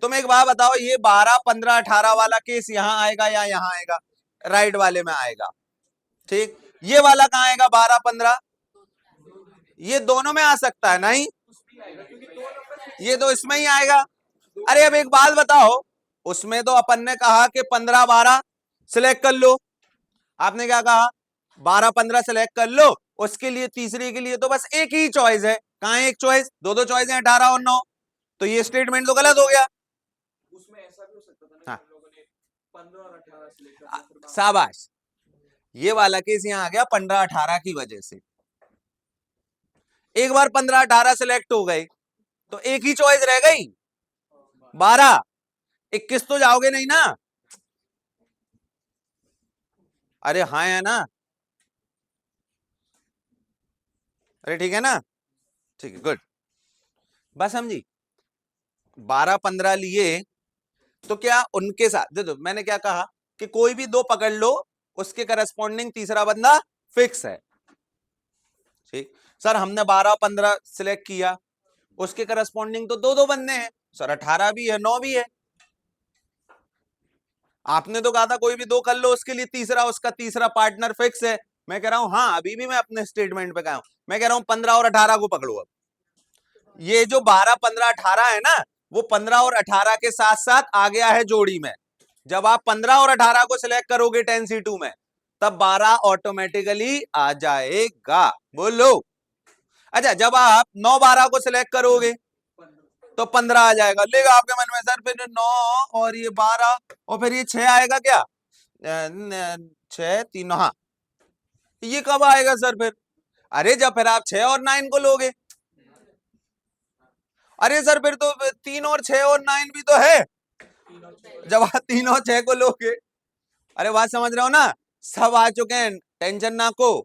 तुम एक बात बताओ, ये 12 15 18 वाला केस यहां आएगा या यहां आएगा? राइट वाले में आएगा। ठीक, ये वाला कहां आएगा 12 15? ये दोनों में आ सकता है नहीं? ये तो इसमें ही आएगा। अरे अब एक बात बताओ, उसमें तो अपन ने कहा कि 15 12 सिलेक्ट कर लो, आपने क्या कहा 12 15 सिलेक्ट कर लो, उसके लिए तीसरे के लिए तो बस एक ही चॉइस है। कहां है एक चॉइस? दो दो चॉइस है 18 और 9, तो ये स्टेटमेंट तो गलत हो गया। उसमें ऐसा भी हो सकता था ना हाँ। कि हम लोगों ने 15 और 18 सिलेक्ट कर दिया फिर बाद में शाबाश, ये वाला केस यहां आ गया 15 18 की वजह से। एक बार 15 18 सिलेक्ट हो गए तो एक ही चॉइस रह गई 12, 21 तो जाओगे नहीं ना? अरे हाँ है ना? अरे ठीक है ना? ठीक है, गुड, बस समझी। 12 15 लिए तो क्या उनके साथ दे दो, मैंने क्या कहा कि कोई भी दो पकड़ लो, उसके करस्पॉन्डिंग तीसरा बंदा फिक्स है। ठीक सर, हमने 12 15 सिलेक्ट किया, उसके करस्पॉन्डिंग तो दो दो बंदे हैं सर, 18 भी है 9 भी है। आपने तो कहा था कोई भी दो कर लो, उसके लिए तीसरा, उसका तीसरा पार्टनर फिक्स है। मैं कह रहा हूं हाँ, अभी भी मैं अपने स्टेटमेंट पे कहा हूं, मैं कह रहा हूं 15 और 18 को पकड़ो। अब ये जो 12 15 18 है ना, वो 15 और 18 के साथ साथ आ गया है जोड़ी में। जब आप 15 और 18 को सिलेक्ट करोगे 10C2 में, तब 12 ऑटोमेटिकली आ जाएगा। बोलो। अच्छा, जब आप 9 12 को सिलेक्ट करोगे तो 15 आ जाएगा। लेगा आपके मन में सर फिर 9 और ये 12 और फिर ये 6 आएगा क्या? 6 3, हाँ, ये कब आएगा सर फिर? अरे जब फिर आप 6 और 9 को लोगे। अरे सर फिर तो 3 और 6 और 9 भी तो है, जब आप 3 और 6 को लोगे। अरे बात समझ रहे हो ना? सब आ चुके हैं, टेंशन ना को,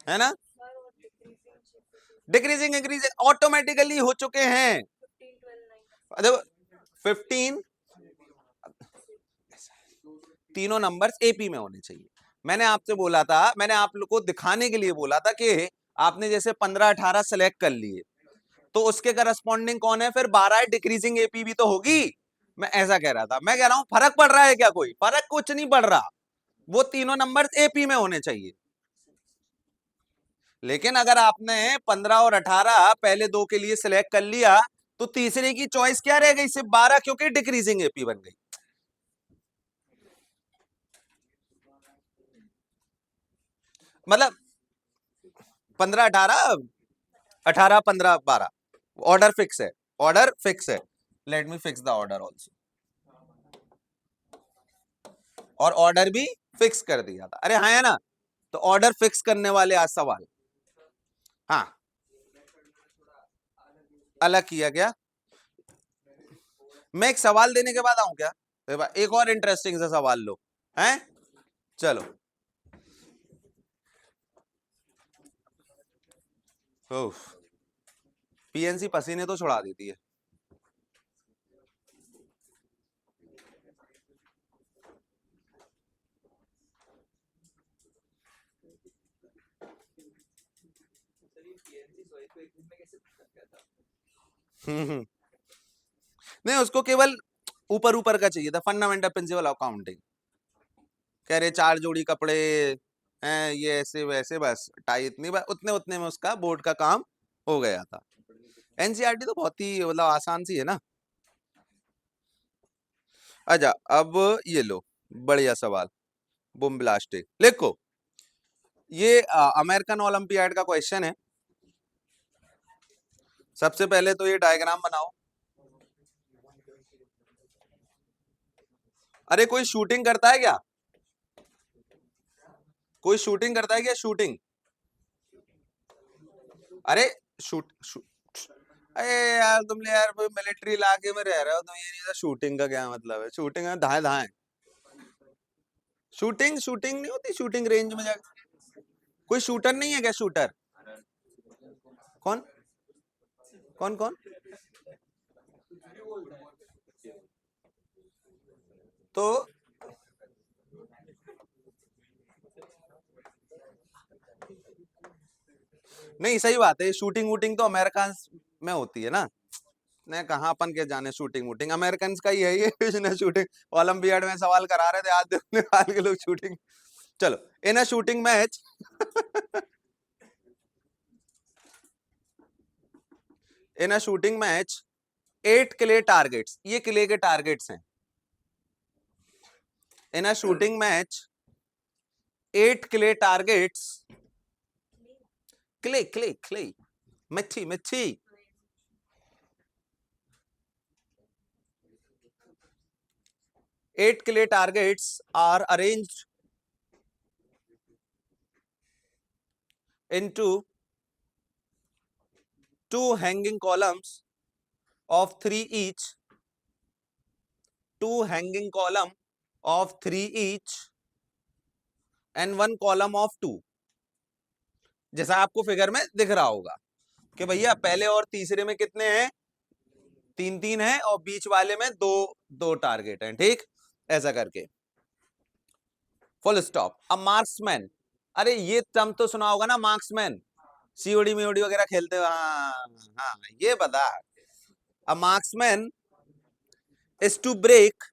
है ना? सर और डिक्रीजिंग डिक्रीजिंग इंक्रीजिंग ऑटोमेटिकली हो चुके हैं। 15 12 9 देखो 15 तीनों नंबर्स एपी में होने चाहिए। मैंने आपसे बोला था, मैंने आप लोग को दिखाने के लिए बोला था कि आपने जैसे 15 18 सेलेक्ट कर लिए तो उसके करस्पॉन्डिंग कौन है फिर 12 डिक्रीजिंग एपी भी तो होगी। मैं ऐसा कह रहा था, मैं कह रहा हूं फर्क पड़ रहा है क्या? कोई फर्क कुछ नहीं पड़ रहा, वो तीनों नंबर्स एपी में होने चाहिए। लेकिन अगर आपने 15 और 18 पहले दो के लिए सिलेक्ट कर लिया तो तीसरे की चॉइस क्या रह गई? सिर्फ 12, क्योंकि डिक्रीजिंग एपी बन गई। मतलब 15 18 18 15 12 ऑर्डर फिक्स है, ऑर्डर फिक्स है। Let me fix the order also. और ऑर्डर भी फिक्स कर दिया था। अरे हाँ है ना, तो ऑर्डर फिक्स करने वाले आज सवाल, हाँ अलग किया गया। मैं एक सवाल देने के बाद आऊं क्या? एक और इंटरेस्टिंग सा सवाल लो, हैं? चलो पीएनसी पसीने तो छुड़ा देती है। नहीं उसको केवल ऊपर ऊपर का चाहिए था, फंडामेंटल प्रिंसिपल अकाउंटिंग। कह रहे 4 जोड़ी कपड़े हैं, ये ऐसे वैसे, बस टाई इतनी, उतने उतने में उसका बोर्ड का काम हो गया था। एनसीईआरटी तो बहुत ही मतलब आसान सी है ना। अच्छा अब ये लो, बढ़िया सवाल, बुम ब्लास्टिक लिखो। ये अमेरिकन ओलंपियाड का क्वेश्चन है। सबसे पहले तो ये डायग्राम बनाओ। अरे कोई शूटिंग करता है क्या? कोई शूटिंग करता है क्या? शूटिंग, अरे शूट अरे यार तुम यार मिलिट्री इलाके में रह रहे हो, तो ये नहीं था शूटिंग का क्या मतलब है? शूटिंग है धाए धाए, शूटिंग शूटिंग नहीं होती, शूटिंग रेंज में जाकर। कोई शूटर नहीं है क्या? शूटर कौन कौन कौन? तो नहीं सही बात है, शूटिंग वूटिंग तो अमेरिका में होती है ना। ने कहा अपन के जाने शूटिंग वूटिंग, अमेरिकन का ही है ये बिजनेस। शूटिंग ओलंपियाड में सवाल करा रहे थे आज नेपाल के लोग शूटिंग। चलो in a shooting match in a shooting match 8 clay targets, ये क्ले के टारगेट्स हैं। In a shooting match 8 clay targets, clay clay clay मिट्टी मिट्टी, 8 clay targets are arranged into 2 hanging columns of 3 each, 2 hanging column of 3 each and 1 column of 2। जैसा आपको फिगर में दिख रहा होगा कि भैया पहले और तीसरे में कितने हैं? 3-3 है, और बीच वाले में 2-2 टारगेट हैं, ठीक ऐसा करके फुल स्टॉप। अब मार्क्समैन, अरे ये टर्म तो सुना होगा ना, मार्क्समैन, सीओडी मियोडी वगैरह खेलते हो, हाँ हाँ ये बता। A marksman is to break,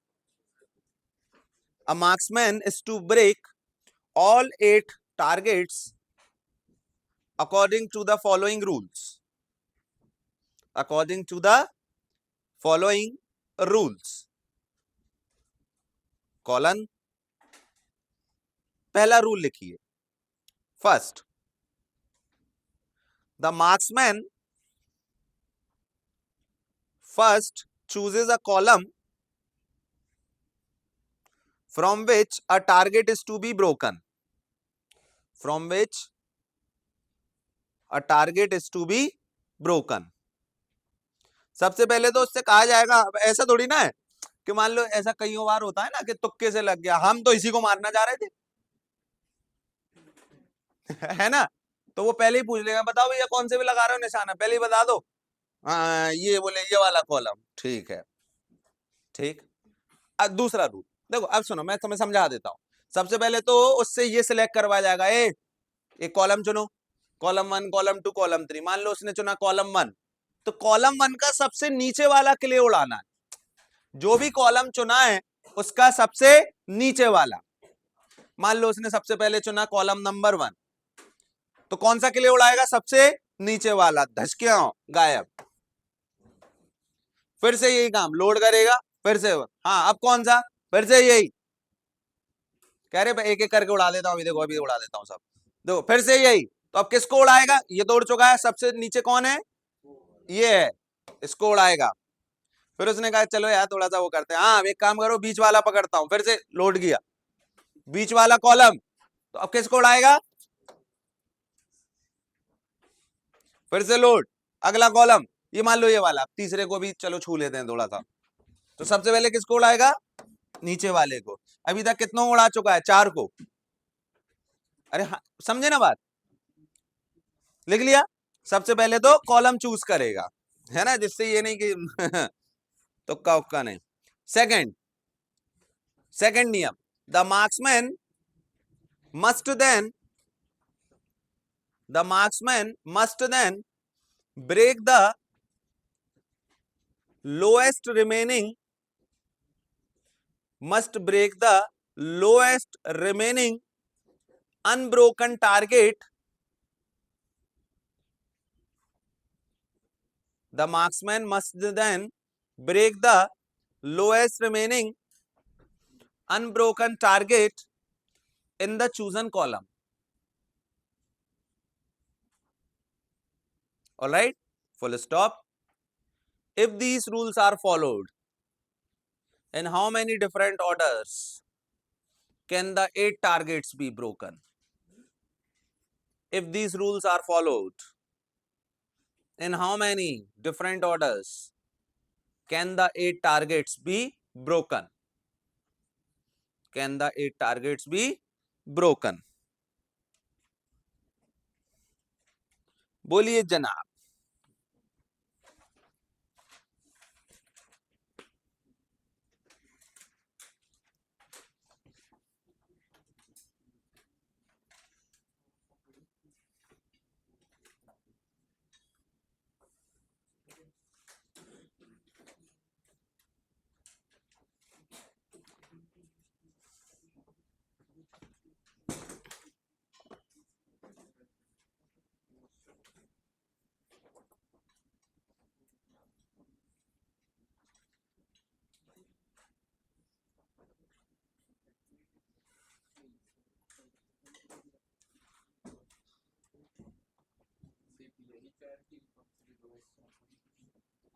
a marksman is to break all 8 targets according to the following rules, according to the following rules। Colon, पहला रूल लिखिए। First, the marksman first chooses a column from which a target is to be broken, from which a target is to be broken। सबसे पहले तो उससे कहा जाएगा, ऐसा थोड़ी ना है कि मान लो ऐसा कई बार होता है ना कि तुक्के से लग गया, हम तो इसी को मारना चाह रहे थे है ना, तो वो पहले ही पूछ लेगा बताओ भैया कौन से भी लगा रहे हो निशाना, पहले ही बता दो। हाँ ये बोले ये वाला कॉलम, ठीक है ठीक। अब दूसरा रूल देखो, अब सुनो मैं तुम्हें समझा देता हूं। सबसे पहले तो उससे ये सिलेक्ट करवाया जाएगा, एक कॉलम चुनो, कॉलम 1 कॉलम 2 कॉलम 3। मान लो उसने चुना कॉलम 1, तो कॉलम 1 का सबसे नीचे वाला क्ले उड़ाना है। जो भी कॉलम चुना है उसका सबसे नीचे वाला, मान लो उसने सबसे पहले चुना कॉलम नंबर 1, तो कौन सा क्ले उड़ाएगा? सबसे नीचे वाला, धसके गायब। फिर से यही काम लोड करेगा, फिर से हाँ अब कौन सा, फिर से यही कह रहे एक एक करके उड़ा देता हूं, देखो अभी उड़ा देता हूं सब, देखो फिर से यही। तो अब किसको उड़ाएगा? ये तो उड़ चुका है, सबसे नीचे कौन है? ये है, इसको उड़ाएगा। फिर उसने कहा चलो यार थोड़ा सा वो करते हैं, हाँ एक काम करो बीच वाला पकड़ता हूं, फिर से लोड किया, बीच वाला कॉलम, तो अब किसको उड़ाएगा? फिर से लोड, अगला कॉलम, ये मान लो ये वाला, तीसरे को भी चलो छू लेते हैं थोड़ा सा। तो सबसे पहले किसको उड़ाएगा? नीचे वाले को। अभी तक कितनों उड़ा चुका है? 4 को। अरे हाँ, समझे ना बात? लिख लिया? सबसे पहले तो कॉलम चूज करेगा, है ना, जिससे ये नहीं कि तुक्का उक्का नहीं। सेकंड नियम, the marksman must then break the lowest remaining unbroken target. The marksman must then break the lowest remaining unbroken target in the chosen column. All right, full stop. If these rules are followed, in how many different orders can the 8 targets be broken? If these rules are followed, in how many different orders can the 8 targets be broken? Can the 8 targets be broken? बोलिए जनाब।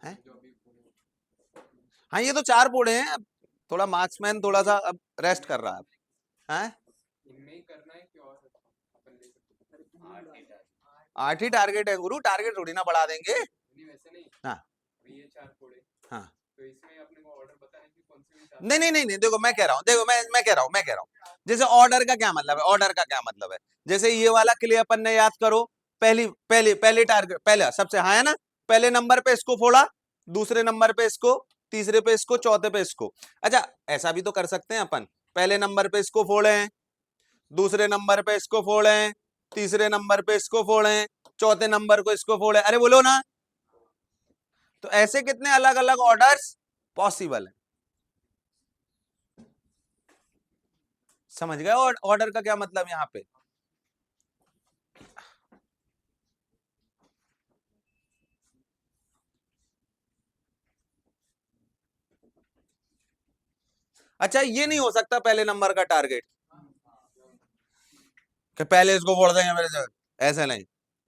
हैं? हाँ, ये तो 4 बोर्ड हैं। अब थोड़ा मार्क्समैन थोड़ा सा अब रेस्ट कर रहा है। हैं? इनमें ही करना है कि और अपन ले सकते हैं? 8 ही टारगेट है गुरु, टारगेट थोड़ी ना बढ़ा देंगे। नहीं वैसे नहीं। हाँ। अभी ये 4 कोड है। हाँ। तो इसमें अपने को ऑर्डर पता है कि कौन से में 4? नहीं, देखो मैं कह रहा हूँ, जैसे ऑर्डर का क्या मतलब है? जैसे ये वाला के लिए अपन ने याद करो, पहली टारगेट, पहले सबसे हाँ है ना, पहले नंबर पे इसको फोड़ा, दूसरे नंबर पे इसको, तीसरे पे इसको, चौथे पे इसको। अच्छा, ऐसा भी तो कर सकते हैं अपन, पहले नंबर पे इसको फोड़े, दूसरे नंबर पे इसको फोड़े, तीसरे नंबर पे इसको फोड़े, चौथे नंबर को इसको फोड़े। अरे बोलो ना, तो ऐसे कितने अलग अलग ऑर्डर्स पॉसिबल है? समझ गए ऑर्डर का क्या मतलब यहां पे? अच्छा, ये नहीं हो सकता पहले नंबर का टारगेट कि पहले इसको फोड़ देंगे मेरे से, ऐसे नहीं,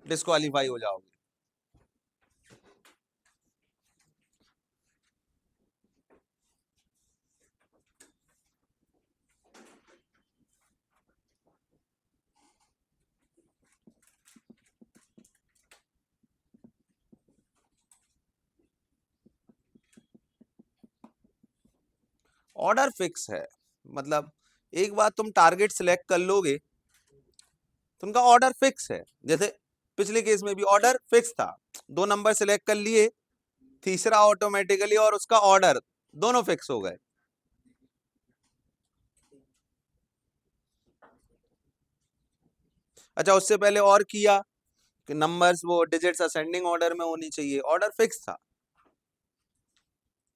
डिस्क्वालीफाई हो जाओगे। ऑर्डर फिक्स है, मतलब एक बार तुम टारगेट सिलेक्ट कर लोगे तो उनका ऑर्डर फिक्स है। जैसे पिछले केस में भी ऑर्डर फिक्स था, 2 नंबर सिलेक्ट कर लिए, तीसरा ऑटोमेटिकली और उसका ऑर्डर दोनों फिक्स हो गए। अच्छा, उससे पहले और किया कि नंबर्स वो डिजिट्स असेंडिंग ऑर्डर में होनी चाहिए, ऑर्डर फिक्स था।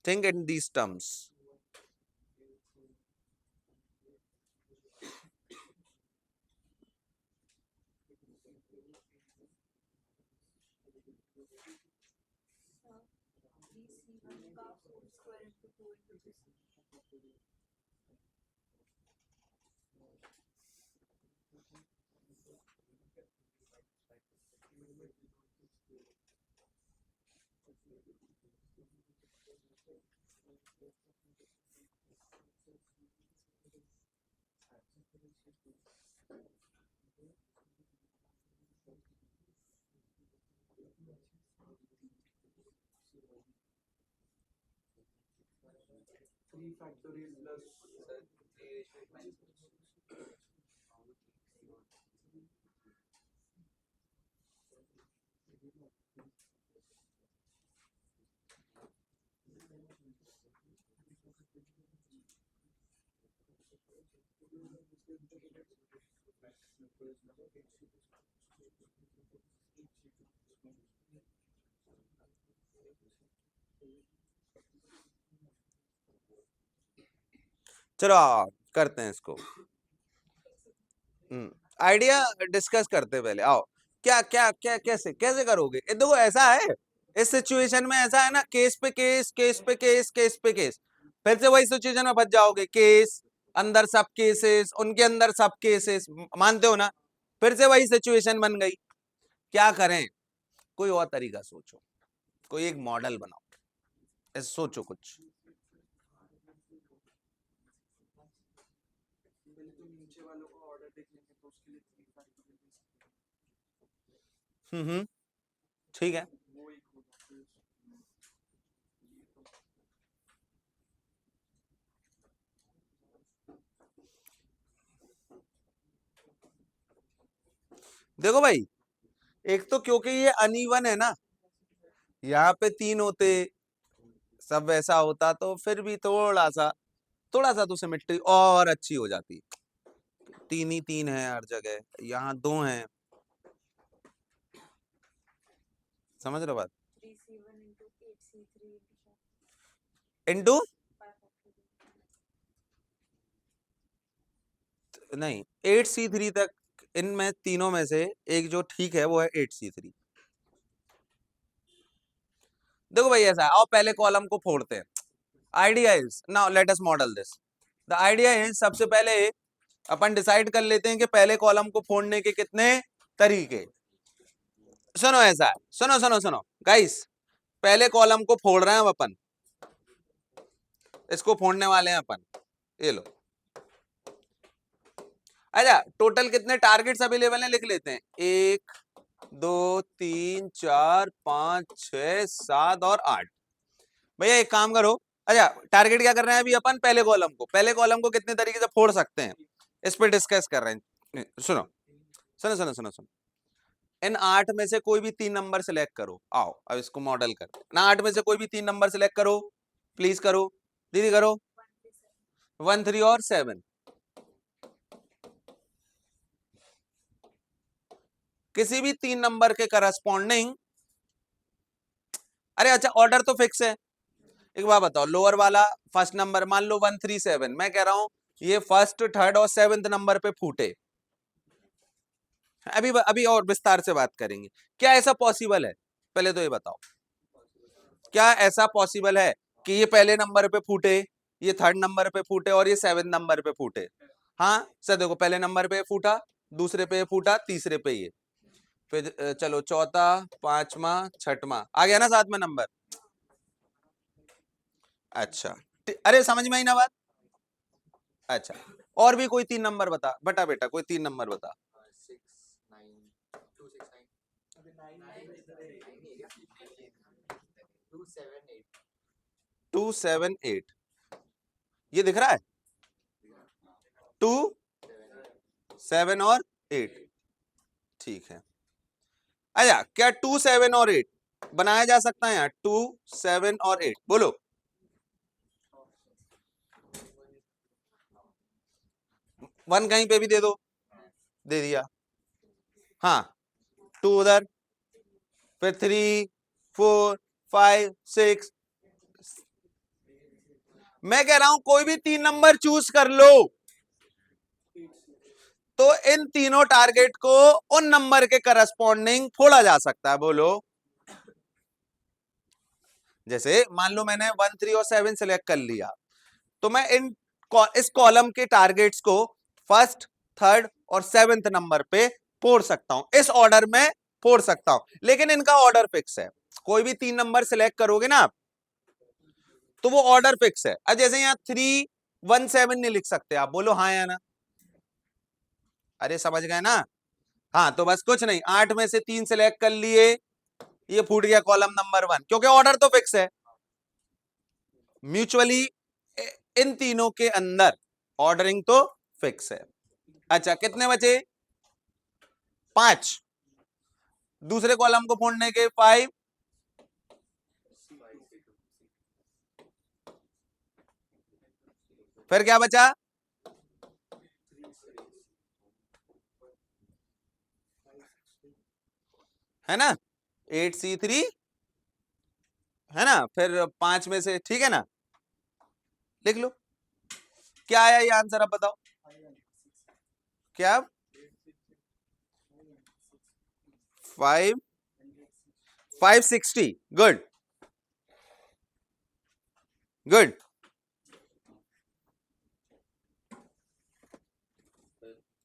Think in these terms. BC1 का whole square into 2 into 3. 3 factorial plus 3 चलो आओ, करते हैं इसको। आइडिया डिस्कस करते पहले आओ। क्या क्या क्या कैसे कैसे करोगे? देखो ऐसा है, इस सिचुएशन में ऐसा है ना, केस पे केस, केस पे केस, केस पे केस, फिर से वही सिचुएशन में फंस जाओगे। केस अंदर सब केसेस, उनके अंदर सब केसेस, मानते हो ना? फिर से वही सिचुएशन बन गई। क्या करें? कोई और तरीका सोचो, कोई एक मॉडल बनाओ, ऐसे सोचो कुछ। पहले तो नीचे वालों का ऑर्डर देख लेंगे तो उसके लिए 3 factorial ठीक है। वो एक होगा फिर ये तो देखो भाई, एक तो क्योंकि ये अनइवन है ना, यहाँ पे 3 होते, सब वैसा होता तो फिर भी थोड़ा सा तो सिमेट्री और अच्छी हो जाती। 3 ही 3 है हर जगह, यहाँ 2 हैं। समझ रहे हो बात? 3C1 into 8C3 into into 5 factorial. नहीं, 8C3 तक इनमें तीनों में से एक जो ठीक है वो है 8C3। देखो भाई ऐसा है, आओ पहले कॉलम को फोड़ते हैं। Idea is, now let us model this. The idea is, सबसे पहले अपन डिसाइड कर लेते हैं कि पहले कॉलम को फोड़ने के कितने तरीके। सुनो ऐसा है, सुनो सुनो सुनो गाइस, पहले कॉलम को फोड़ रहे हैं हम अपन, इसको फोड़ने वाले हैं अपन। ये लो, अच्छा टोटल कितने टारगेट्स अवेलेबल हैं लिख लेते हैं। 1 2 3 4 5 6 7 और 8। भैया एक काम करो, अच्छा टारगेट क्या कर रहे हैं अभी अपन? पहले कॉलम को कितने तरीके से फोड़ सकते हैं, इस पे डिस्कस कर रहे हैं। सुनो सुनो सुनो सुनो सुनो, इन 8 में से कोई भी 3 नंबर सिलेक्ट करो। आओ अब इसको मॉडल करते हैं ना। 8 में से कोई भी 3 नंबर सिलेक्ट करो, प्लीज करो दीदी, करो। 1 3 और 7। किसी भी 3 नंबर के करस्पॉन्डिंग, अरे अच्छा ऑर्डर तो फिक्स है। एक बात बताओ, लोअर वाला फर्स्ट नंबर मान लो 1 3 7, मैं कह रहा हूं ये फर्स्ट थर्ड और 7th नंबर पे फूटे। अभी और विस्तार से बात करेंगे। क्या ऐसा पॉसिबल है? पहले तो ये बताओ, क्या ऐसा पॉसिबल है कि ये पहले नंबर पे फूटे, ये थर्ड नंबर पे फूटे और ये 7th नंबर पे फूटे? हाँ सर, देखो पहले नंबर पे फूटा, दूसरे पे फूटा, तीसरे पे ये, फिर चलो चौथा, पांचवा, छठवां आ गया ना 7वां नंबर। अच्छा, अरे समझ में आई ना बात? अच्छा, और भी कोई 3 नंबर बता बेटा, कोई 3 नंबर बता। 6 9 2 6 9 अभी 9 2 7 8 2 7 8 ये दिख रहा है, 2 7 और 8। ठीक है, अच्छा क्या 2 7 और 8 बनाया जा सकता है यहाँ? 2 7 और 8 बोलो। वन कहीं पे भी दे दो, दे दिया। हाँ 2 उधर, फिर 3 4 5 6। मैं कह रहा हूं कोई भी 3 नंबर चूज कर लो, तो इन तीनों टारगेट को उन नंबर के करस्पॉन्डिंग फोड़ा जा सकता है। बोलो, जैसे मान लो मैंने 1 3 और 7 सिलेक्ट कर लिया, तो मैं इस कॉलम के टारगेट्स को फर्स्ट थर्ड और 7th नंबर पे फोड़ सकता हूं, इस ऑर्डर में फोड़ सकता हूं, लेकिन इनका ऑर्डर फिक्स है। कोई भी 3 नंबर सिलेक्ट करोगे ना आप, तो वो ऑर्डर फिक्स है। अब जैसे यहाँ 3 1 7 नहीं लिख सकते आप, बोलो हाँ या ना? अरे समझ गए ना? हाँ तो बस कुछ नहीं, 8 में से 3 सिलेक्ट कर लिए, ये फूट गया कॉलम नंबर 1, क्योंकि ऑर्डर तो फिक्स है म्यूचुअली, इन तीनों के अंदर ऑर्डरिंग तो फिक्स है। अच्छा कितने बचे? 5। दूसरे कॉलम को फोड़ने के 5, फिर क्या बचा? है ना 8C3, है ना, फिर 5 में से, ठीक है ना, लिख लो क्या आया ये आंसर, अब बताओ क्या? 560, गुड गुड।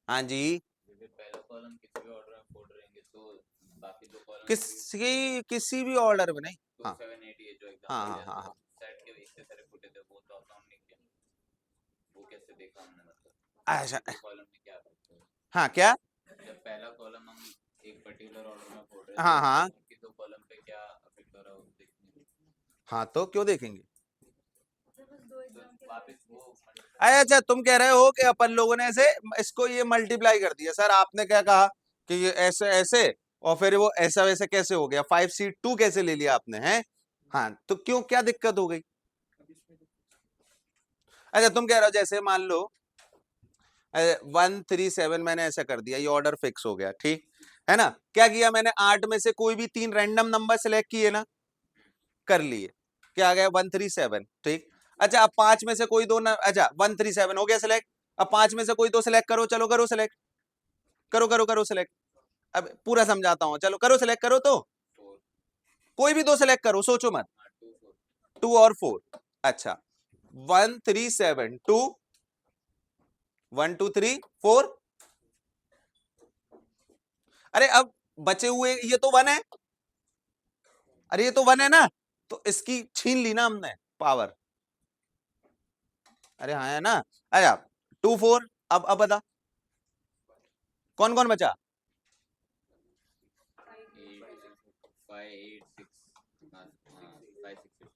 हाँ जी, पहला कॉलम किसी भी ऑर्डर में फोड़ रहेंगे तो बाकी दो कॉलम किसी भी ऑर्डर में नहीं। हाँ 7 8 ये जो एग्जांपल हाँ दिया हाँ था हाँ सेट के इतने सारे फुटे थे, वो तो अकाउंट नहीं किया, वो कैसे देखा हमने, मतलब अच्छा कॉलम में क्या करते हैं? हाँ क्या? जब पहला कॉलम हम एक पर्टिकुलर ऑर्डर में फोड़ रहे हैं हाँ हाँ तो बाकी दो कॉलम पे क्या अफेक्ट हो रहा है वो देखने, हाँ तो क्यों देखेंगे? सर बस दो तो एग्जाम के वापस वो अच्छा तुम कह रहे हो कि अपन लोगों ने ऐसे इसको ये मल्टीप्लाई कर दिया, सर आपने क्या कहा कि ये ऐसे ऐसे और फिर वो ऐसा वैसे कैसे हो गया, 5C2 कैसे ले लिया आपने, हैं? हाँ तो क्यों, क्या दिक्कत हो गई? अच्छा तुम कह रहे हो जैसे मान लो 137 मैंने ऐसा कर दिया, ये ऑर्डर फिक्स हो गया, ठीक है ना, क्या किया मैंने, 8 में से कोई भी 3 रैंडम नंबर सेलेक्ट किए ना, कर लिए, क्या आ गया 137, ठीक। अच्छा अब 5 में से कोई दो ना, अच्छा 137 हो गया सिलेक्ट, अब 5 में से कोई दो सिलेक्ट करो, चलो करो सिलेक्ट, करो करो करो सिलेक्ट, अब पूरा समझाता हूं, चलो करो सिलेक्ट, करो तो 4 कोई भी दो सिलेक्ट करो, सोचो मत, 2 4 2 और 4, अच्छा 137 2 1 2 3 4, अरे अब बचे हुए ये तो 1 है, अरे ये तो 1 है ना, तो इसकी छीन ली ना हमने पावर, अरे हाँ है ना, अच्छा 2 4, अब बता कौन कौन बचा, 5 8 6 हाँ 5 6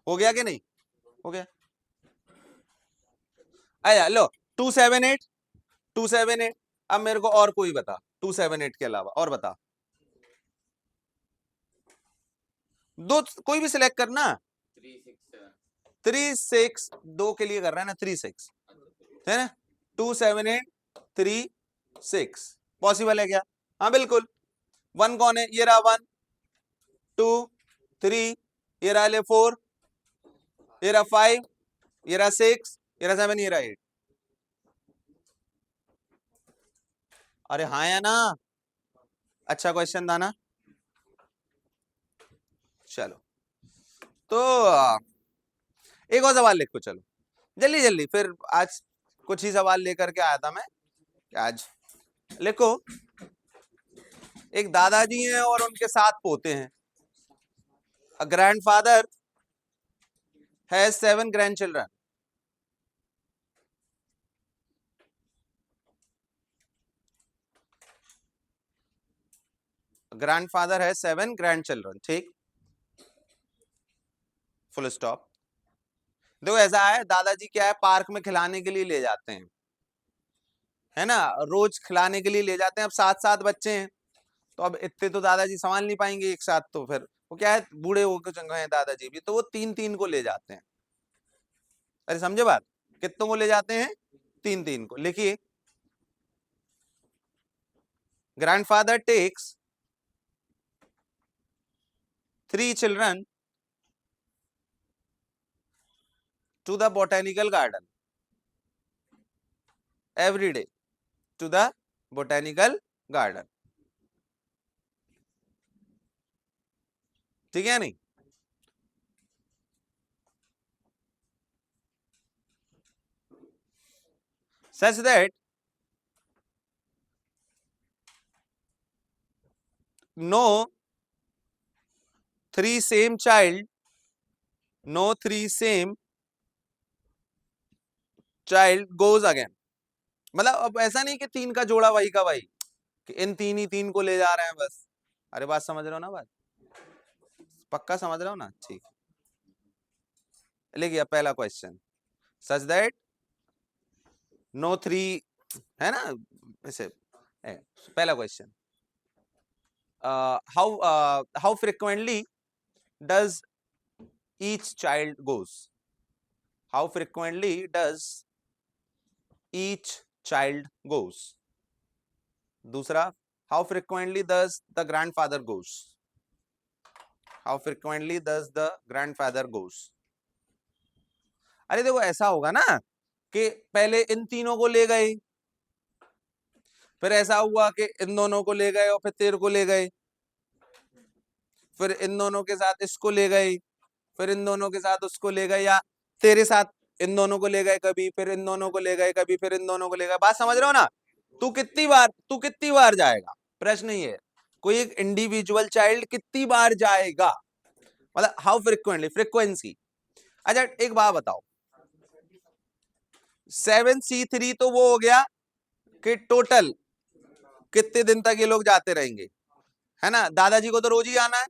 हो गया कि नहीं, हो गया, आया लो 278 278, अब मेरे को और कोई बता 278 के अलावा, और बता, दो कोई भी सिलेक्ट करना, 3 6 7 3 6, दो के लिए कर रहा है ना 3 6, है ना, 278 3 6 पॉसिबल है क्या? हाँ बिल्कुल, 1 कौन है, ये रहा 1 2 3, ये रहा ले 4, ये रहा 5, ये रहा 6, ये रहा 7, ये रहा 8, अरे हाँ या ना, अच्छा क्वेश्चन था ना, चलो तो एक और सवाल लिखो, चलो जल्दी जल्दी, फिर आज कुछ ही सवाल लेकर के आया था मैं आज, लिखो, एक दादाजी हैं और उनके 7 पोते हैं, a grandfather has 7 grandchildren, grandfather has 7 grandchildren, ठीक, फुल स्टॉप। देखो ऐसा है, दादाजी क्या है, पार्क में खिलाने के लिए ले जाते हैं, है ना, रोज खिलाने के लिए ले जाते हैं, अब 7 7 बच्चे हैं, तो अब इतने तो दादाजी संभाल नहीं पाएंगे एक साथ, तो फिर वो क्या है, बूढ़े होकर चंगे हैं दादाजी भी, तो वो 3 3 को ले जाते हैं, अरे समझे बात, कितनों को ले जाते हैं, 3 3 को, लिखिए grandfather takes 3 children to the botanical garden every day, to the botanical garden, ठीक है नहीं, such that no 3 same child, no 3 same child goes again, मतलब अब ऐसा नहीं कि 3 का जोड़ा वही का वही, कि इन 3 ही 3 को ले जा रहे हैं बस। अरे बात समझ रहे हो ना? बात पक्का समझ रहे हो ना? ठीक, लिखिए पहला क्वेश्चन, सच दैट नो 3, है ना ऐसे। पहला question, how frequently does each child goes, how frequently does each child goes. दूसरा, how frequently does the grandfather goes, how frequently does the grandfather goes. अरे देखो ऐसा होगा ना कि पहले इन तीनों को ले गए, फिर ऐसा हुआ कि इन दोनों को ले गए और फिर तेरे को ले गए, फिर इन दोनों के साथ इसको ले गए, फिर इन दोनों के साथ उसको ले गए, या तेरे साथ इन दोनों को ले गए कभी, फिर इन दोनों को ले गए कभी, फिर इन दोनों को ले गए। बात समझ रहे हो ना? तू कितनी बार जाएगा, प्रश्न ये है। कोई एक इंडिविजुअल चाइल्ड कितनी बार जाएगा, मतलब हाउ फ्रिक्वेंटली, फ्रीक्वेंसी। अच्छा एक बात बताओ, 7C3 तो वो हो गया कि टोटल कितने दिन तक ये लोग जाते रहेंगे, है ना? दादाजी को तो रोज ही आना है,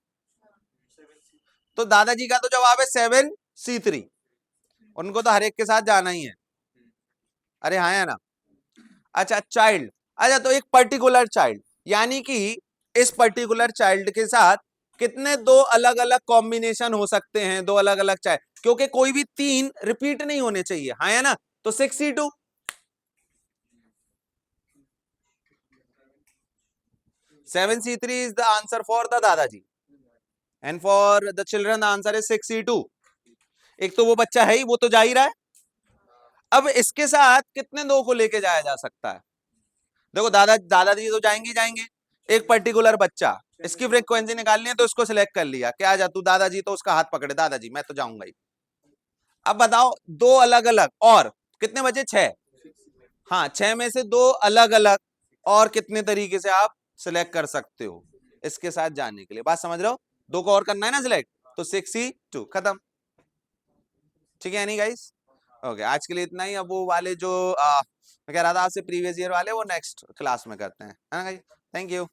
तो दादाजी का तो जवाब है 7C3, उनको तो हर एक के साथ जाना ही है। अरे हाँ है ना? अच्छा चाइल्ड, अच्छा तो एक पर्टिकुलर चाइल्ड, यानी कि इस पर्टिकुलर चाइल्ड के साथ कितने दो अलग अलग कॉम्बिनेशन हो सकते हैं, दो अलग अलग चाइल्ड, क्योंकि कोई भी 3 रिपीट नहीं होने चाहिए, हाँ है ना? तो 6C2, 7C3 is the answer for the दादाजी, and for the children the answer is 6C2। एक तो वो बच्चा है ही, वो तो जा ही रहा है। अब इसके साथ कितने दो को लेके जाया जा सकता है? देखो दादाजी तो जाएंगे ही जाएंगे, एक पर्टिकुलर बच्चा, इसकी फ्रीक्वेंसी निकालनी है तो इसको सिलेक्ट कर लिया, क्या जा तू दादाजी, तो उसका हाथ पकड़े, दादाजी मैं तो जाऊंगा ही। अब बताओ दो अलग अलग और कितने बचे? 6। हाँ 6 में से दो अलग अलग और कितने तरीके से आप सिलेक्ट कर सकते हो इसके साथ जाने के लिए, बात समझ रहे हो? 2 को और करना है ना सिलेक्ट, तो 6C2 खत्म। ठीक है नहीं गाइस? ओके आज के लिए इतना ही। अब वो वाले जो मैं कह रहा था आपसे प्रीवियस ईयर वाले, वो नेक्स्ट क्लास में करते हैं, है ना गाइस? Thank you.